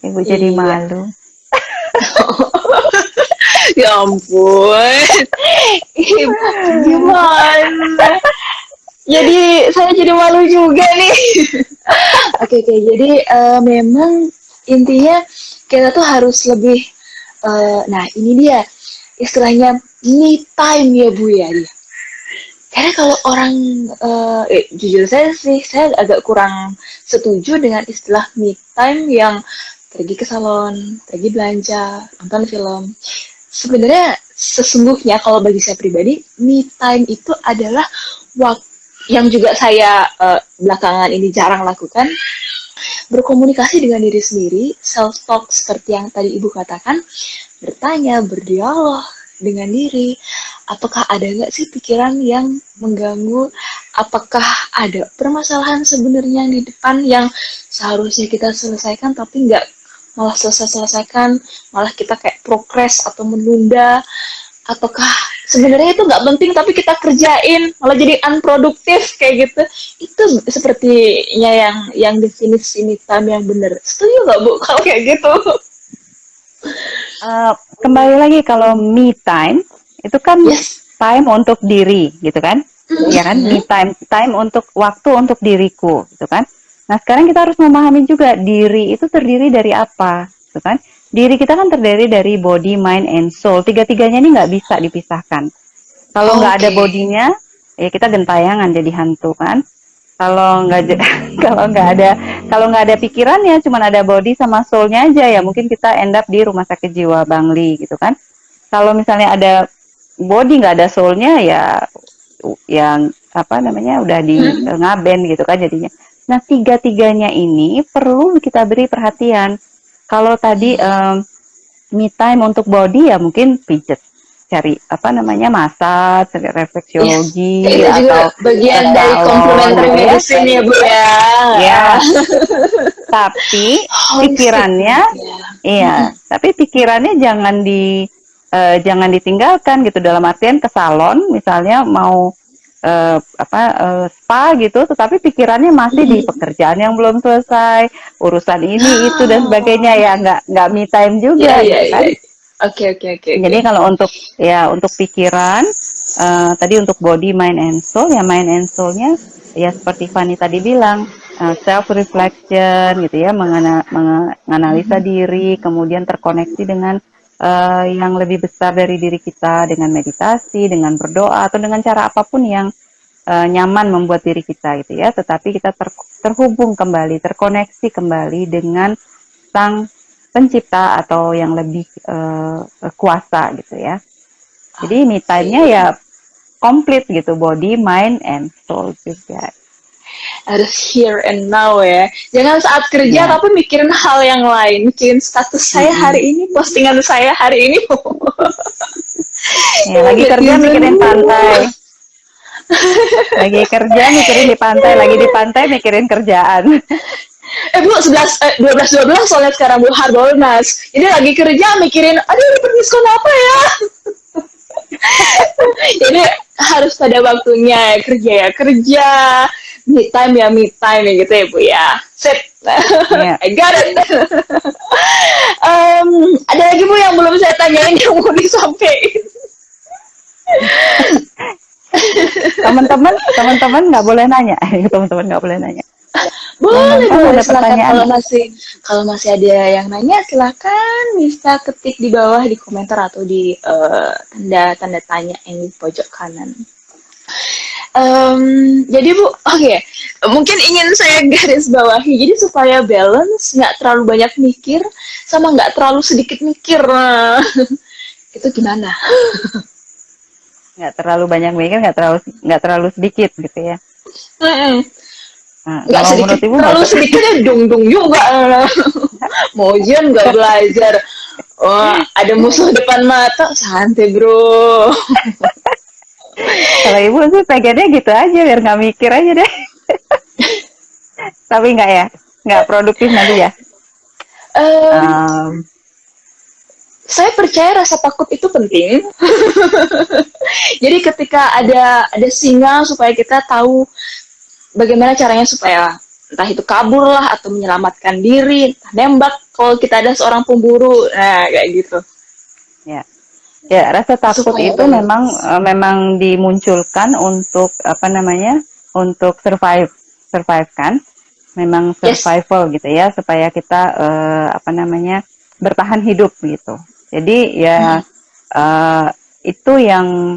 Speaker 1: Ibu jadi
Speaker 2: Iya.
Speaker 1: malu.
Speaker 2: Ya ampun. Gimana? Jadi saya jadi malu juga nih. Oke, oke. Jadi memang intinya kita tuh harus lebih nah ini dia istilahnya me time ya Bu ya. Karena kalau orang jujur saya sih saya agak kurang setuju dengan istilah me time yang pergi ke salon, pergi belanja, nonton film. Sebenarnya sesungguhnya kalau bagi saya pribadi, me time itu adalah waktu yang juga saya belakangan ini jarang lakukan, berkomunikasi dengan diri sendiri, self talk seperti yang tadi Ibu katakan, bertanya, berdialog dengan diri, apakah ada nggak sih pikiran yang mengganggu, apakah ada permasalahan sebenarnya yang di depan yang seharusnya kita selesaikan tapi nggak malah selesaikan, malah kita kayak progres atau menunda, ataukah sebenarnya itu nggak penting tapi kita kerjain malah jadi unproduktif kayak gitu. Itu sepertinya yang definisi me time yang benar. Setuju nggak Bu kalau kayak gitu?
Speaker 1: Kembali lagi kalau me time itu kan
Speaker 2: Yes.
Speaker 1: time untuk diri gitu kan, ya kan, me time, time untuk waktu untuk diriku gitu kan. Nah sekarang kita harus memahami juga diri itu terdiri dari apa gitu kan. Diri kita kan terdiri dari body, mind, and soul. Tiga-tiganya ini nggak bisa dipisahkan. Kalau nggak ada
Speaker 2: Oke.
Speaker 1: bodinya, ya kita gentayangan jadi hantu kan. Kalau nggak kalau nggak ada pikirannya, cuma ada body sama soulnya aja, ya mungkin kita end up di rumah sakit jiwa Bangli gitu kan. Kalau misalnya ada body nggak ada soulnya, ya yang apa namanya udah di ngaben gitu kan jadinya. Nah tiga-tiganya ini perlu kita beri perhatian. Kalau tadi me time untuk body ya mungkin pijet, cari apa namanya massage, cari
Speaker 2: Yes.
Speaker 1: refleksiologi
Speaker 2: Itu juga
Speaker 1: atau ke
Speaker 2: bagian dari
Speaker 1: salon
Speaker 2: complementary
Speaker 1: gitu ya.
Speaker 2: medicine ya Bu ya.
Speaker 1: Ya, tapi
Speaker 2: Holistic
Speaker 1: pikirannya,
Speaker 2: banget ya.
Speaker 1: iya, tapi pikirannya jangan ditinggalkan gitu, dalam artian ke salon misalnya mau spa gitu, tetapi pikirannya masih di pekerjaan yang belum selesai, urusan ini itu dan sebagainya, ya nggak me time
Speaker 2: Ya
Speaker 1: juga
Speaker 2: ya
Speaker 1: gitu kan.
Speaker 2: ya. Oke.
Speaker 1: Jadi kalau untuk pikiran, tadi untuk body, mind and soul, ya mind and soul-nya ya seperti Fanny tadi bilang, self reflection gitu ya, menganalisa diri, kemudian terkoneksi dengan yang lebih besar dari diri kita dengan meditasi, dengan berdoa atau dengan cara apapun yang nyaman membuat diri kita gitu ya. Tetapi kita terhubung kembali, terkoneksi kembali dengan sang pencipta atau yang lebih kuasa gitu ya. Jadi me time-nya ya komplit gitu, body, mind, and soul juga.
Speaker 2: Harus here and now ya. Jangan saat kerja
Speaker 1: Ya,
Speaker 2: tapi mikirin hal yang lain. Mikirin status saya hari ini, postingan saya hari ini.
Speaker 1: ya lagi kerja mikirin pantai, lagi kerja mikirin di pantai, lagi di pantai mikirin kerjaan.
Speaker 2: Bu, 12 soalnya sekarang Bu Harbolnas. Jadi lagi kerja mikirin, aduh dapat diskon apa ya? Jadi harus pada waktunya ya kerja, me time ya gitu ya Bu ya. Sip.
Speaker 1: Ya.
Speaker 2: I got it. Ada lagi Bu yang belum saya tanyain yang mau disampaikan.
Speaker 1: Teman-teman nggak boleh nanya. Teman-teman nggak boleh nanya.
Speaker 2: Boleh,
Speaker 1: Ada
Speaker 2: silakan
Speaker 1: pertanyaan.
Speaker 2: kalau masih ada yang nanya silakan bisa ketik di bawah di komentar atau di tanda tanya yang di pojok kanan. Jadi Bu, oke, mungkin ingin saya garis bawahi. Jadi supaya balance, nggak terlalu banyak mikir, sama nggak terlalu sedikit mikir. Nah, itu gimana?
Speaker 1: Nggak terlalu banyak mikir, nggak terlalu sedikit gitu ya. Nah,
Speaker 2: Nggak
Speaker 1: kalau
Speaker 2: sedikit,
Speaker 1: menurut ibu
Speaker 2: terlalu
Speaker 1: nggak
Speaker 2: sedikit ya dung juga. Mau ujian nggak belajar. Wah, ada musuh depan mata, santai bro.
Speaker 1: Kalau ibu sih pengennya gitu aja biar nggak mikir aja deh. Tapi nggak ya, nggak produktif nanti ya.
Speaker 2: Em,
Speaker 1: Um,
Speaker 2: saya percaya rasa takut itu penting. Jadi ketika ada sinyal supaya kita tahu bagaimana caranya supaya entah itu kabur lah atau menyelamatkan diri, entah nembak kalau kita ada seorang pemburu, nah kayak gitu.
Speaker 1: ya, ya rasa takut
Speaker 2: Supaya
Speaker 1: itu memang
Speaker 2: balance.
Speaker 1: memang dimunculkan untuk apa namanya, untuk survive kan, memang
Speaker 2: Yes.
Speaker 1: survival gitu ya, supaya kita apa namanya bertahan hidup gitu. Jadi ya eh, itu yang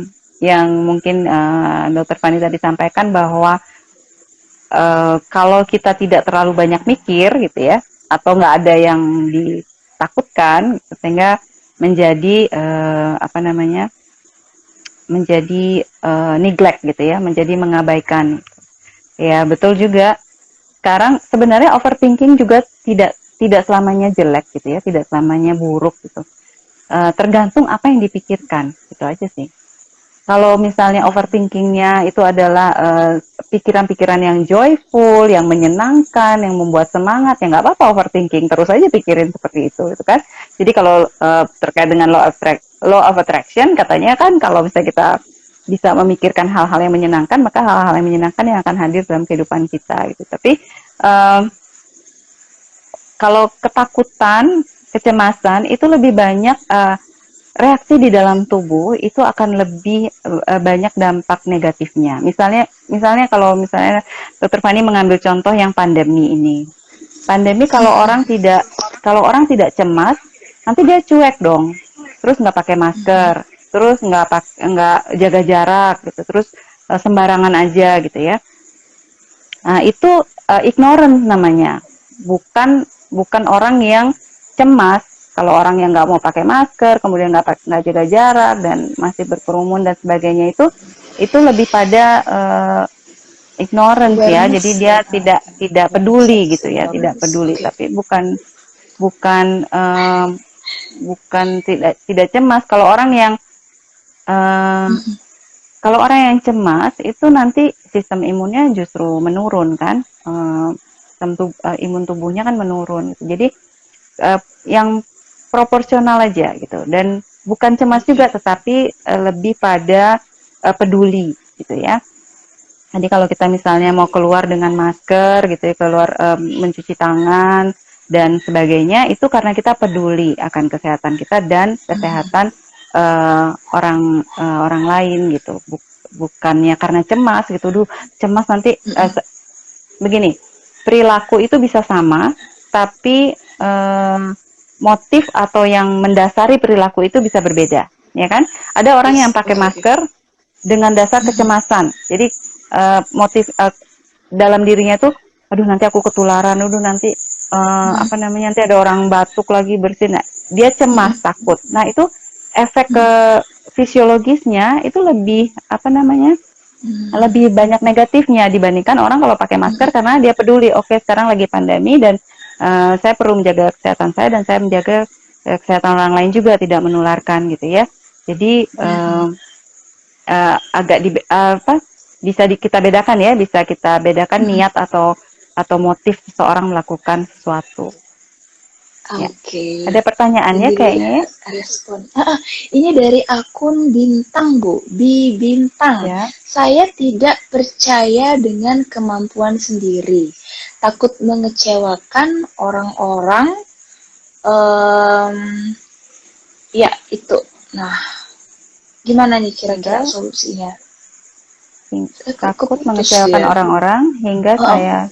Speaker 1: mungkin Dokter Fani tadi sampaikan bahwa kalau kita tidak terlalu banyak mikir gitu ya, atau nggak ada yang ditakutkan, gitu, sehingga menjadi apa namanya, menjadi neglect gitu ya, menjadi mengabaikan. Ya betul juga. Sekarang sebenarnya overthinking juga tidak selamanya jelek gitu ya, tidak selamanya buruk gitu. Tergantung apa yang dipikirkan, gitu aja sih. Kalau misalnya overthinkingnya itu adalah pikiran-pikiran yang joyful, yang menyenangkan, yang membuat semangat, ya nggak apa-apa overthinking, terus aja pikirin seperti itu kan. Jadi kalau terkait dengan law of attraction, katanya kan kalau misalnya kita bisa memikirkan hal-hal yang menyenangkan, maka hal-hal yang menyenangkan yang akan hadir dalam kehidupan kita gitu. Tapi kalau ketakutan, kecemasan itu lebih banyak reaksi di dalam tubuh itu akan lebih banyak dampak negatifnya. Misalnya Dokter Fani mengambil contoh yang pandemi ini. Pandemi kalau orang tidak cemas, nanti dia cuek dong. Terus nggak pakai masker, terus nggak jaga jarak gitu, terus sembarangan aja gitu ya. Nah, itu ignorance namanya. Bukan orang yang cemas. Kalau orang yang nggak mau pakai masker, kemudian nggak jaga jarak dan masih berkerumun dan sebagainya itu lebih pada ignorance ya.
Speaker 2: Awareness
Speaker 1: Jadi dia
Speaker 2: ya.
Speaker 1: tidak peduli gitu ya, tidak peduli.
Speaker 2: Oke.
Speaker 1: Tapi bukan bukan tidak cemas. Eh, Kalau orang yang cemas itu nanti sistem imunnya justru menurun kan, imun tubuhnya kan menurun. Gitu. Jadi yang proporsional aja gitu, dan bukan cemas juga, tetapi lebih pada peduli gitu ya. Jadi kalau kita misalnya mau keluar dengan masker gitu ya, keluar mencuci tangan dan sebagainya, itu karena kita peduli akan kesehatan kita dan kesehatan orang lain gitu. Bukannya karena cemas gitu. Duh, cemas nanti begini. Perilaku itu bisa sama, tapi motif atau yang mendasari perilaku itu bisa berbeda, ya kan? Ada orang yang
Speaker 2: Yes,
Speaker 1: pakai
Speaker 2: oke.
Speaker 1: masker dengan dasar kecemasan. Jadi motif dalam dirinya tuh, aduh nanti aku ketularan, aduh nanti nanti ada orang batuk lagi bersin. Nah, dia cemas, takut. Nah, itu efek ke fisiologisnya itu lebih banyak negatifnya dibandingkan orang kalau pakai masker karena dia peduli. Oke, sekarang lagi pandemi dan saya perlu menjaga kesehatan saya dan saya menjaga kesehatan orang lain juga tidak menularkan gitu ya. Jadi agak kita bedakan ya, bisa kita bedakan niat atau motif seseorang melakukan sesuatu. Ya.
Speaker 2: Oke.
Speaker 1: Ada pertanyaannya
Speaker 2: Ini dia
Speaker 1: kayaknya
Speaker 2: respon. Ini dari akun Bintang, Bu. Bintang.
Speaker 1: ya.
Speaker 2: Saya tidak percaya dengan kemampuan sendiri. Takut mengecewakan orang-orang. Em, ya, itu. Nah, gimana nih kira-kira
Speaker 1: Hingga
Speaker 2: solusinya?
Speaker 1: takut
Speaker 2: Keputus
Speaker 1: mengecewakan
Speaker 2: ya.
Speaker 1: orang-orang hingga
Speaker 2: Oh,
Speaker 1: saya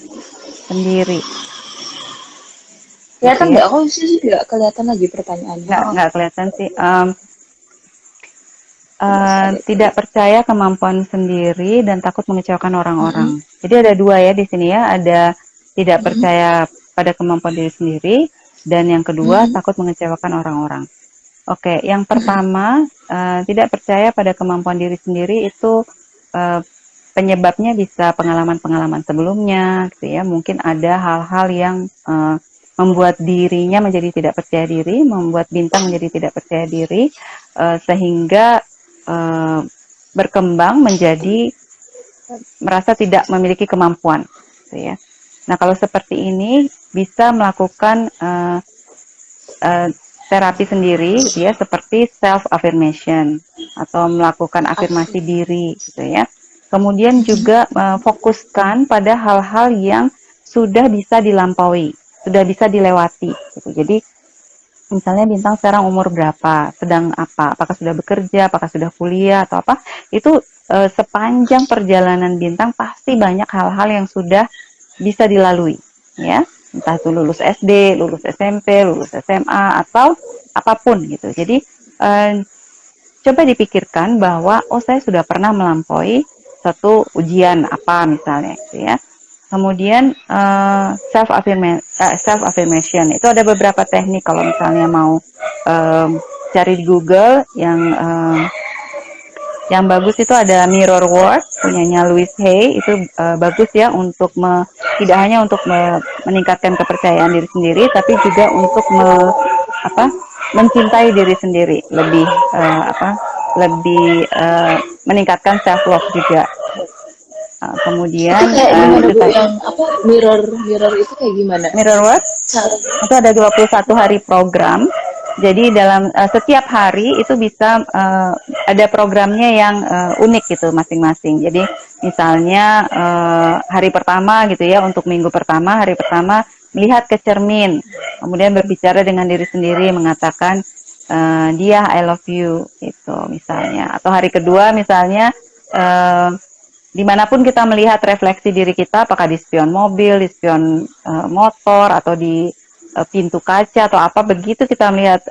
Speaker 1: sendiri gitu
Speaker 2: kelihatan
Speaker 1: ya.
Speaker 2: nggak? Oh, sih tidak kelihatan lagi pertanyaannya. Oh,
Speaker 1: Nggak kelihatan sih.
Speaker 2: masih ada
Speaker 1: Tidak
Speaker 2: tuh.
Speaker 1: percaya kemampuan sendiri dan takut mengecewakan
Speaker 2: Mm-mm,
Speaker 1: orang-orang. Jadi ada dua ya di sini ya. Ada tidak
Speaker 2: mm-mm,
Speaker 1: percaya pada kemampuan diri sendiri dan yang kedua
Speaker 2: mm-mm,
Speaker 1: takut mengecewakan orang-orang. Oke, yang pertama tidak percaya pada kemampuan diri sendiri itu eh, penyebabnya bisa pengalaman-pengalaman sebelumnya, gitu ya. Mungkin ada hal-hal yang membuat dirinya menjadi tidak percaya diri, membuat Bintang menjadi tidak percaya diri, sehingga eh, berkembang menjadi merasa tidak memiliki kemampuan, gitu ya. Nah, kalau seperti ini bisa melakukan uh, terapi sendiri, dia seperti self affirmation atau melakukan
Speaker 2: Oke.
Speaker 1: afirmasi diri, gitu ya. Kemudian juga fokuskan pada hal-hal yang sudah bisa dilampaui, sudah bisa dilewati. Gitu. Jadi misalnya Bintang sekarang umur berapa, sedang apa, apakah sudah bekerja, apakah sudah kuliah atau apa, itu sepanjang perjalanan Bintang pasti banyak hal-hal yang sudah bisa dilalui, ya, entah itu lulus SD, lulus SMP, lulus SMA atau apapun gitu. Jadi coba dipikirkan bahwa oh saya sudah pernah melampaui satu ujian apa misalnya, gitu ya. Kemudian self affirmation itu ada beberapa teknik kalau misalnya mau cari di Google yang bagus itu ada mirror work punyanya Louise Hay itu bagus ya untuk tidak hanya untuk meningkatkan kepercayaan diri sendiri tapi juga untuk mencintai diri sendiri lebih lebih meningkatkan self love juga.
Speaker 2: Itu
Speaker 1: Kemudian
Speaker 2: kayak gimana
Speaker 1: itu
Speaker 2: Bu
Speaker 1: tadi
Speaker 2: yang apa mirror itu kayak gimana?
Speaker 1: mirror work
Speaker 2: Caranya?
Speaker 1: itu ada 21 hari program. Jadi dalam setiap hari itu bisa ada programnya yang unik gitu masing-masing. Jadi misalnya hari pertama gitu ya, untuk minggu pertama, hari pertama melihat ke cermin, kemudian berbicara dengan diri sendiri, mengatakan dia I love you itu misalnya. Atau hari kedua misalnya dimanapun kita melihat refleksi diri kita, apakah di spion mobil, di spion motor, atau di pintu kaca atau apa, begitu kita melihat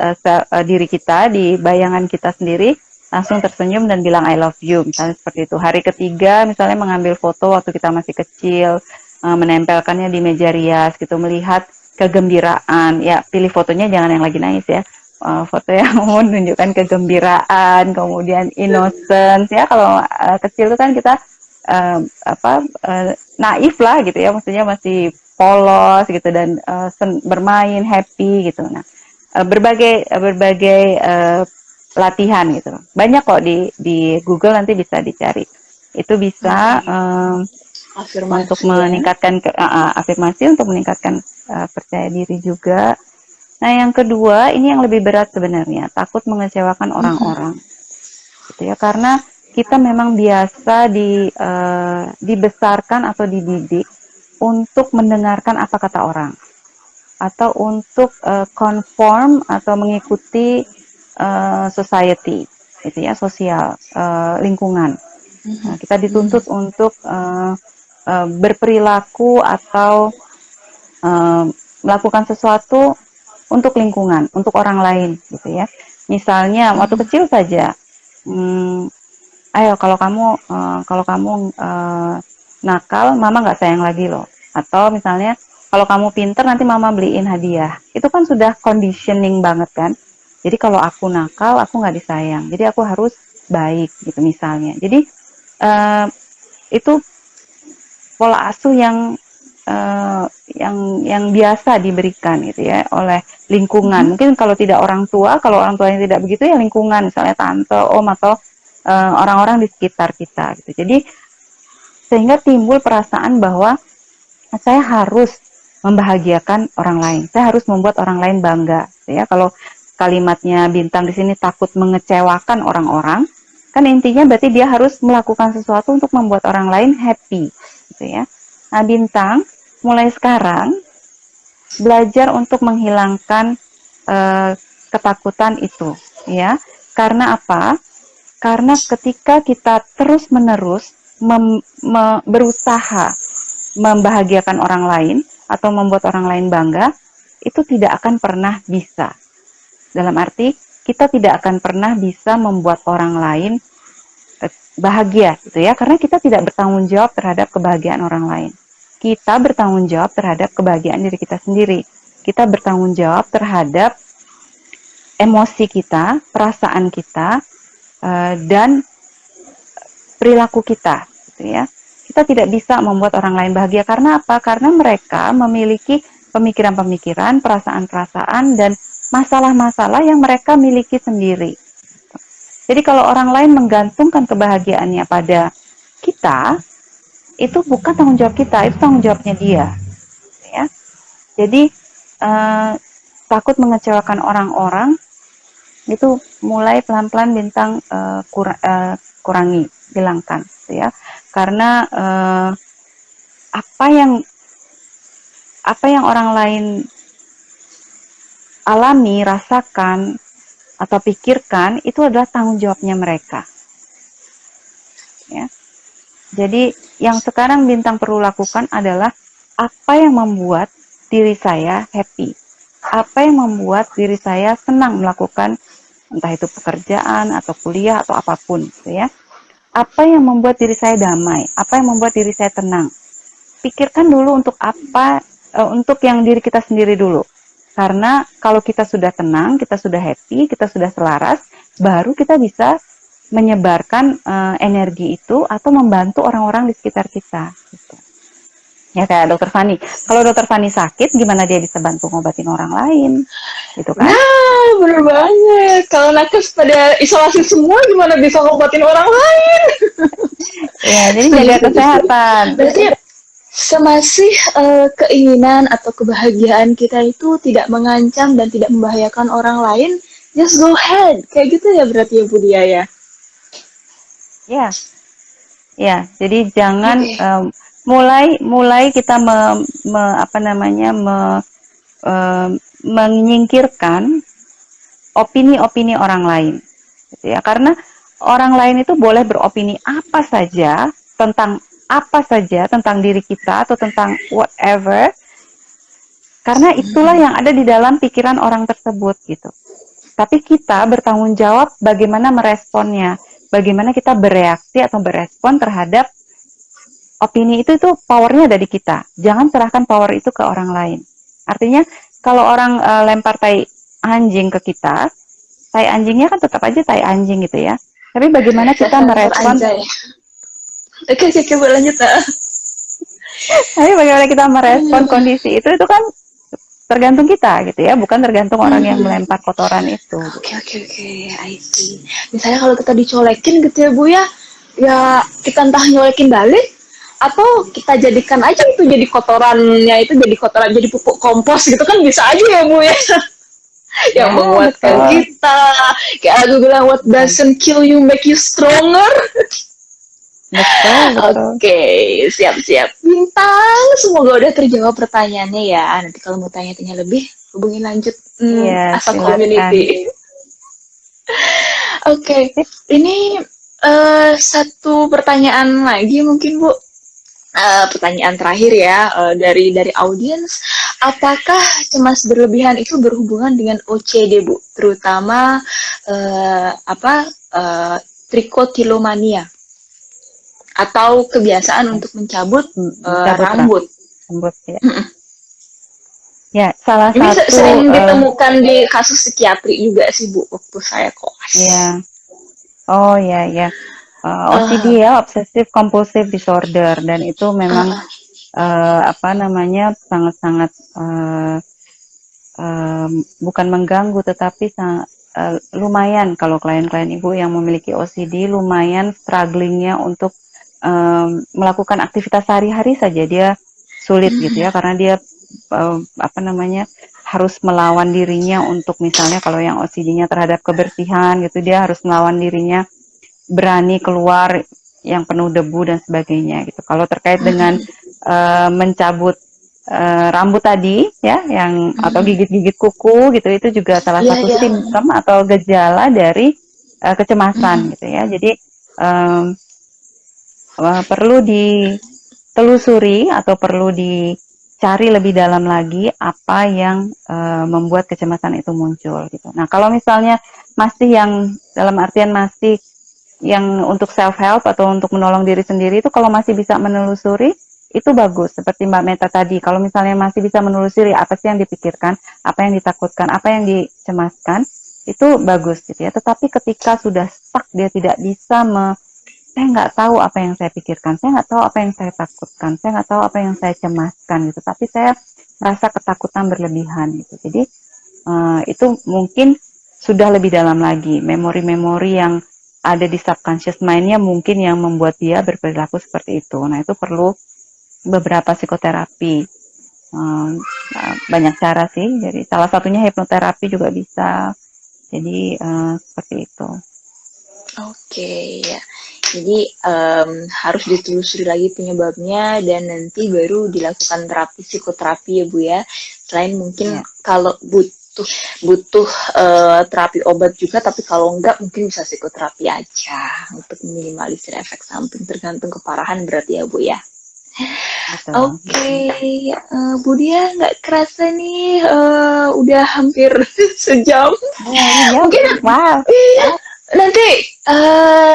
Speaker 1: diri kita di bayangan kita sendiri, langsung tersenyum dan bilang I love you, misalnya seperti itu. Hari ketiga misalnya mengambil foto waktu kita masih kecil, menempelkannya di meja rias gitu, melihat kegembiraan, ya pilih fotonya jangan yang lagi nangis ya, foto yang menunjukkan kegembiraan, kemudian innocence ya, kalau kecil itu kan kita naif lah gitu ya, maksudnya masih polos gitu, dan bermain happy gitu. Nah, berbagai latihan gitu. Banyak kok di Google, nanti bisa dicari. Itu bisa untuk
Speaker 2: Afirmasi ya.
Speaker 1: meningkatkan afirmasi, untuk meningkatkan percaya diri juga. Nah, yang kedua ini yang lebih berat sebenarnya, takut mengecewakan orang-orang. Gitu ya, karena kita memang biasa dibesarkan atau dididik untuk mendengarkan apa kata orang, atau untuk conform atau mengikuti society, gitu ya, sosial, lingkungan. Kita dituntut untuk berperilaku atau melakukan sesuatu untuk lingkungan, untuk orang lain, gitu ya. Misalnya waktu kecil saja, ayo kalau kamu nakal, mama nggak sayang lagi loh. Atau misalnya kalau kamu pinter, nanti mama beliin hadiah. Itu kan sudah conditioning banget kan. Jadi kalau aku nakal, aku nggak disayang. Jadi aku harus baik gitu misalnya. Jadi itu pola asuh yang biasa diberikan gitu ya oleh lingkungan. Mungkin kalau tidak orang tua, kalau orang tuanya tidak begitu ya lingkungan, misalnya tante, om, atau orang-orang di sekitar kita gitu. Jadi sehingga timbul perasaan bahwa saya harus membahagiakan orang lain, saya harus membuat orang lain bangga gitu ya. Kalau kalimatnya Bintang di sini takut mengecewakan orang-orang, kan intinya berarti dia harus melakukan sesuatu untuk membuat orang lain happy gitu ya. Nah, Bintang mulai sekarang belajar untuk menghilangkan ketakutan itu ya. Karena apa? Karena ketika kita terus-menerus berusaha membahagiakan orang lain atau membuat orang lain bangga, itu tidak akan pernah bisa. Dalam arti, kita tidak akan pernah bisa membuat orang lain bahagia gitu ya, karena kita tidak bertanggung jawab terhadap kebahagiaan orang lain. Kita bertanggung jawab terhadap kebahagiaan diri kita sendiri. Kita bertanggung jawab terhadap emosi kita, perasaan kita, dan perilaku kita gitu ya. Kita tidak bisa membuat orang lain bahagia. Karena apa? Karena mereka memiliki pemikiran-pemikiran, perasaan-perasaan, dan masalah-masalah yang mereka miliki sendiri. Jadi kalau orang lain menggantungkan kebahagiaannya pada kita, itu bukan tanggung jawab kita, itu tanggung jawabnya dia. Ya. Jadi takut mengecewakan orang-orang itu mulai pelan-pelan Bintang kurangi, hilangkan, gitu ya. Karena apa yang orang lain alami, rasakan, atau pikirkan itu adalah tanggung jawabnya mereka. Ya. Jadi yang sekarang Bintang perlu lakukan adalah apa yang membuat diri saya happy, apa yang membuat diri saya senang melakukan entah itu pekerjaan atau kuliah atau apapun, gitu ya. Apa yang membuat diri saya damai, apa yang membuat diri saya tenang. Pikirkan dulu untuk apa, untuk yang diri kita sendiri dulu. Karena kalau kita sudah tenang, kita sudah happy, kita sudah selaras, baru kita bisa menyebarkan energi itu atau membantu orang-orang di sekitar kita. Gitu. Ya kayak Dokter Fani. Kalau Dokter Fani sakit, gimana dia bisa bantu ngobatin orang lain, gitu kan?
Speaker 2: Nah, bener banget. kalau nakes pada isolasi semua, gimana bisa ngobatin orang lain?
Speaker 1: Ya, jadi
Speaker 2: Setuju,
Speaker 1: jaga
Speaker 2: setuju, setuju.
Speaker 1: kesehatan.
Speaker 2: Berarti semasih keinginan atau kebahagiaan kita itu tidak mengancam dan tidak membahayakan orang lain, just go ahead. Kayak gitu ya berarti ya Budia ya.
Speaker 1: Ya, ya. Jadi jangan
Speaker 2: Oke.
Speaker 1: mulai kita apa namanya menyingkirkan opini-opini orang lain, gitu ya. Karena orang lain itu boleh beropini apa saja tentang diri kita atau tentang whatever, karena itulah yang ada di dalam pikiran orang tersebut gitu. Tapi kita bertanggung jawab bagaimana meresponnya, bagaimana kita bereaksi atau berespon terhadap opini itu powernya ada di kita. Jangan serahkan power itu ke orang lain. Artinya kalau orang lempar tai anjing ke kita, tai anjingnya kan tetap aja tai anjing gitu ya. Tapi bagaimana kita
Speaker 2: Dasar
Speaker 1: merespon,
Speaker 2: anjay. Oke, oke, boleh lanjut.
Speaker 1: tapi bagaimana kita merespon kondisi itu kan tergantung kita gitu ya, bukan tergantung orang yang melempar kotoran itu.
Speaker 2: Oke, oke, oke, I see. Misalnya kalau kita dicolekin gitu ya Bu ya, ya kita entah nyolekin balik atau kita jadikan aja itu jadi kotorannya, itu jadi kotoran, jadi pupuk kompos gitu kan bisa aja ya Bu ya. Yang
Speaker 1: Ya,
Speaker 2: menguatkan
Speaker 1: betul.
Speaker 2: kita. Kayak aku bilang, what doesn't kill you make you stronger.
Speaker 1: Betul, betul.
Speaker 2: Oke, siap-siap. Bintang, semoga udah terjawab pertanyaannya ya. Nanti kalau mau tanya-tanya lebih, hubungin lanjut
Speaker 1: Iya,
Speaker 2: asal
Speaker 1: silakan.
Speaker 2: community. Oke,
Speaker 1: Sip.
Speaker 2: ini satu pertanyaan lagi mungkin Bu. Pertanyaan terakhir ya dari audiens, apakah cemas berlebihan itu berhubungan dengan OCD Bu, terutama trikotilomania atau kebiasaan untuk mencabut
Speaker 1: Mencabut
Speaker 2: rambut?
Speaker 1: rambut ya. Ya, salah
Speaker 2: Ini
Speaker 1: satu
Speaker 2: sering ditemukan di kasus psikiatri juga sih Bu, waktu saya koas.
Speaker 1: ya. Oh ya ya. OCD ya, obsessive compulsive disorder, dan itu memang apa namanya sangat-sangat bukan mengganggu tetapi lumayan kalau klien-klien ibu yang memiliki OCD lumayan strugglingnya untuk melakukan aktivitas sehari-hari saja dia sulit gitu ya, karena dia apa namanya harus melawan dirinya untuk, misalnya kalau yang OCD-nya terhadap kebersihan gitu, dia harus melawan dirinya berani keluar yang penuh debu dan sebagainya gitu. Kalau terkait dengan mencabut rambut tadi ya, yang atau gigit-gigit kuku gitu, itu juga salah
Speaker 2: Iya,
Speaker 1: satu
Speaker 2: iya.
Speaker 1: simptom atau gejala dari kecemasan gitu ya. Jadi perlu ditelusuri atau perlu dicari lebih dalam lagi apa yang membuat kecemasan itu muncul gitu. Nah, kalau misalnya masih yang dalam artian masih yang untuk self help atau untuk menolong diri sendiri, itu kalau masih bisa menelusuri itu bagus, seperti Mbak Meta tadi. Kalau misalnya masih bisa menelusuri apa sih yang dipikirkan, apa yang ditakutkan, apa yang dicemaskan, itu bagus gitu ya. Tetapi ketika sudah stuck, dia tidak bisa saya nggak tahu apa yang saya pikirkan, saya nggak tahu apa yang saya takutkan, saya nggak tahu apa yang saya cemaskan gitu, tapi saya merasa ketakutan berlebihan gitu. Jadi itu mungkin sudah lebih dalam lagi, memori-memori yang ada di subconscious mind-nya mungkin yang membuat dia berperilaku seperti itu. Nah, itu perlu beberapa psikoterapi. Banyak cara sih, jadi salah satunya hipnoterapi juga bisa. Jadi seperti itu.
Speaker 2: Oke, ya. Jadi harus ditelusuri lagi penyebabnya dan nanti baru dilakukan terapi psikoterapi ya Bu ya. Selain mungkin kalau butuh terapi obat juga, tapi kalau enggak mungkin bisa psikoterapi aja untuk minimalisir efek samping tergantung keparahan berarti ya Bu ya. Oke, Bu Dia nggak kerasa nih udah hampir sejam. Mungkin
Speaker 1: wow.
Speaker 2: Nanti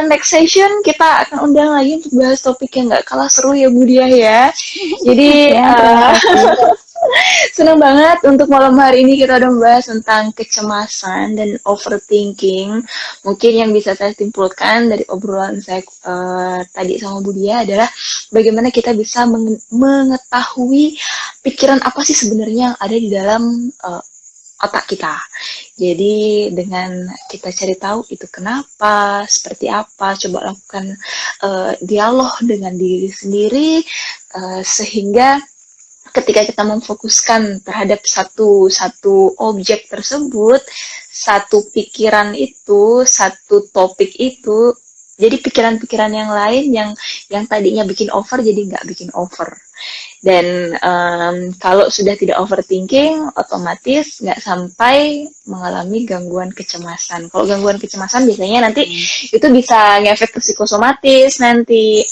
Speaker 2: next session kita akan undang lagi untuk bahas topik yang nggak kalah seru ya Bu Dia ya. Jadi
Speaker 1: terima kasih.
Speaker 2: senang banget untuk malam hari ini kita udah membahas tentang kecemasan dan overthinking. Mungkin yang bisa saya simpulkan dari obrolan saya tadi sama Bu Dia adalah bagaimana kita bisa mengetahui pikiran apa sih sebenarnya yang ada di dalam otak kita. Jadi dengan kita cari tahu itu kenapa, seperti apa, coba lakukan dialog dengan diri sendiri, sehingga ketika kita memfokuskan terhadap satu objek tersebut, satu pikiran itu, satu topik itu, jadi pikiran-pikiran yang lain yang tadinya bikin over jadi nggak bikin over. Dan kalau sudah tidak overthinking, otomatis nggak sampai mengalami gangguan kecemasan. Kalau gangguan kecemasan biasanya nanti itu bisa ngefek ke psikosomatis nanti.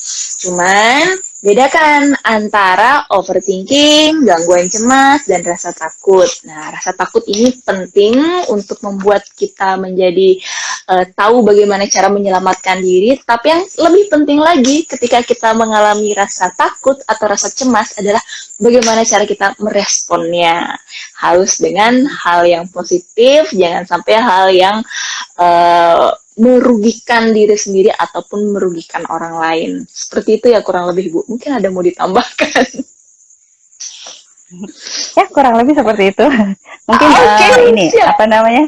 Speaker 2: Cuman bedakan antara overthinking, gangguan cemas, dan rasa takut. Nah, rasa takut ini penting untuk membuat kita menjadi tahu bagaimana cara menyelamatkan diri. Tapi yang lebih penting lagi ketika kita mengalami rasa takut atau rasa cemas adalah bagaimana cara kita meresponnya. Harus dengan hal yang positif, jangan sampai hal yang merugikan diri sendiri ataupun merugikan orang lain. Seperti itu ya kurang lebih, Bu. Mungkin ada mau ditambahkan?
Speaker 1: Ya, kurang lebih seperti itu. Mungkin ini
Speaker 2: siap.
Speaker 1: apa namanya?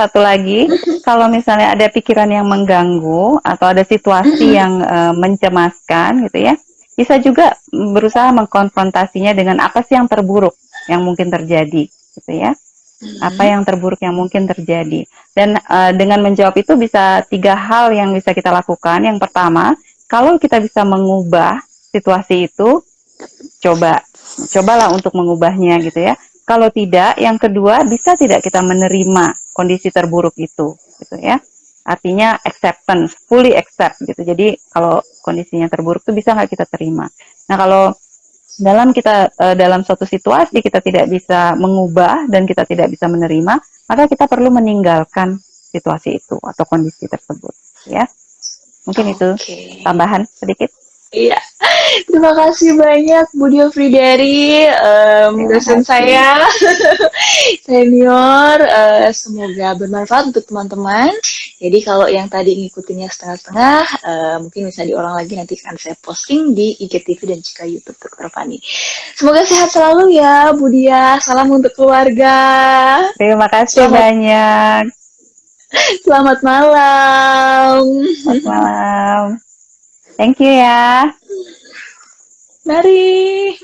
Speaker 1: Satu lagi, kalau misalnya ada pikiran yang mengganggu atau ada situasi yang mencemaskan gitu ya, bisa juga berusaha mengkonfrontasinya dengan apa sih yang terburuk yang mungkin terjadi gitu ya. Apa yang terburuk yang mungkin terjadi. Dan dengan menjawab itu bisa 3 hal yang bisa kita lakukan. Yang pertama, kalau kita bisa mengubah situasi itu, cobalah untuk mengubahnya gitu ya. Kalau tidak, yang kedua, bisa tidak kita menerima kondisi terburuk itu gitu ya. Artinya acceptance, fully accept gitu. Jadi kalau kondisinya terburuk itu bisa nggak kita terima. Nah, kalau dalam suatu situasi kita tidak bisa mengubah dan kita tidak bisa menerima, maka kita perlu meninggalkan situasi itu atau kondisi tersebut ya. Mungkin itu tambahan sedikit.
Speaker 2: Iya, terima kasih banyak Bu Dio Fridari, dosen saya senior. Semoga bermanfaat untuk teman-teman. Jadi kalau yang tadi ngikutinnya setengah-setengah, mungkin bisa diulang lagi, nanti akan saya posting di IGTV dan juga YouTube Dr. Fani. Semoga sehat selalu ya Bu Dia. Salam untuk keluarga.
Speaker 1: Terima kasih banyak.
Speaker 2: Selamat malam.
Speaker 1: Selamat malam. Thank you ya.
Speaker 2: Mari.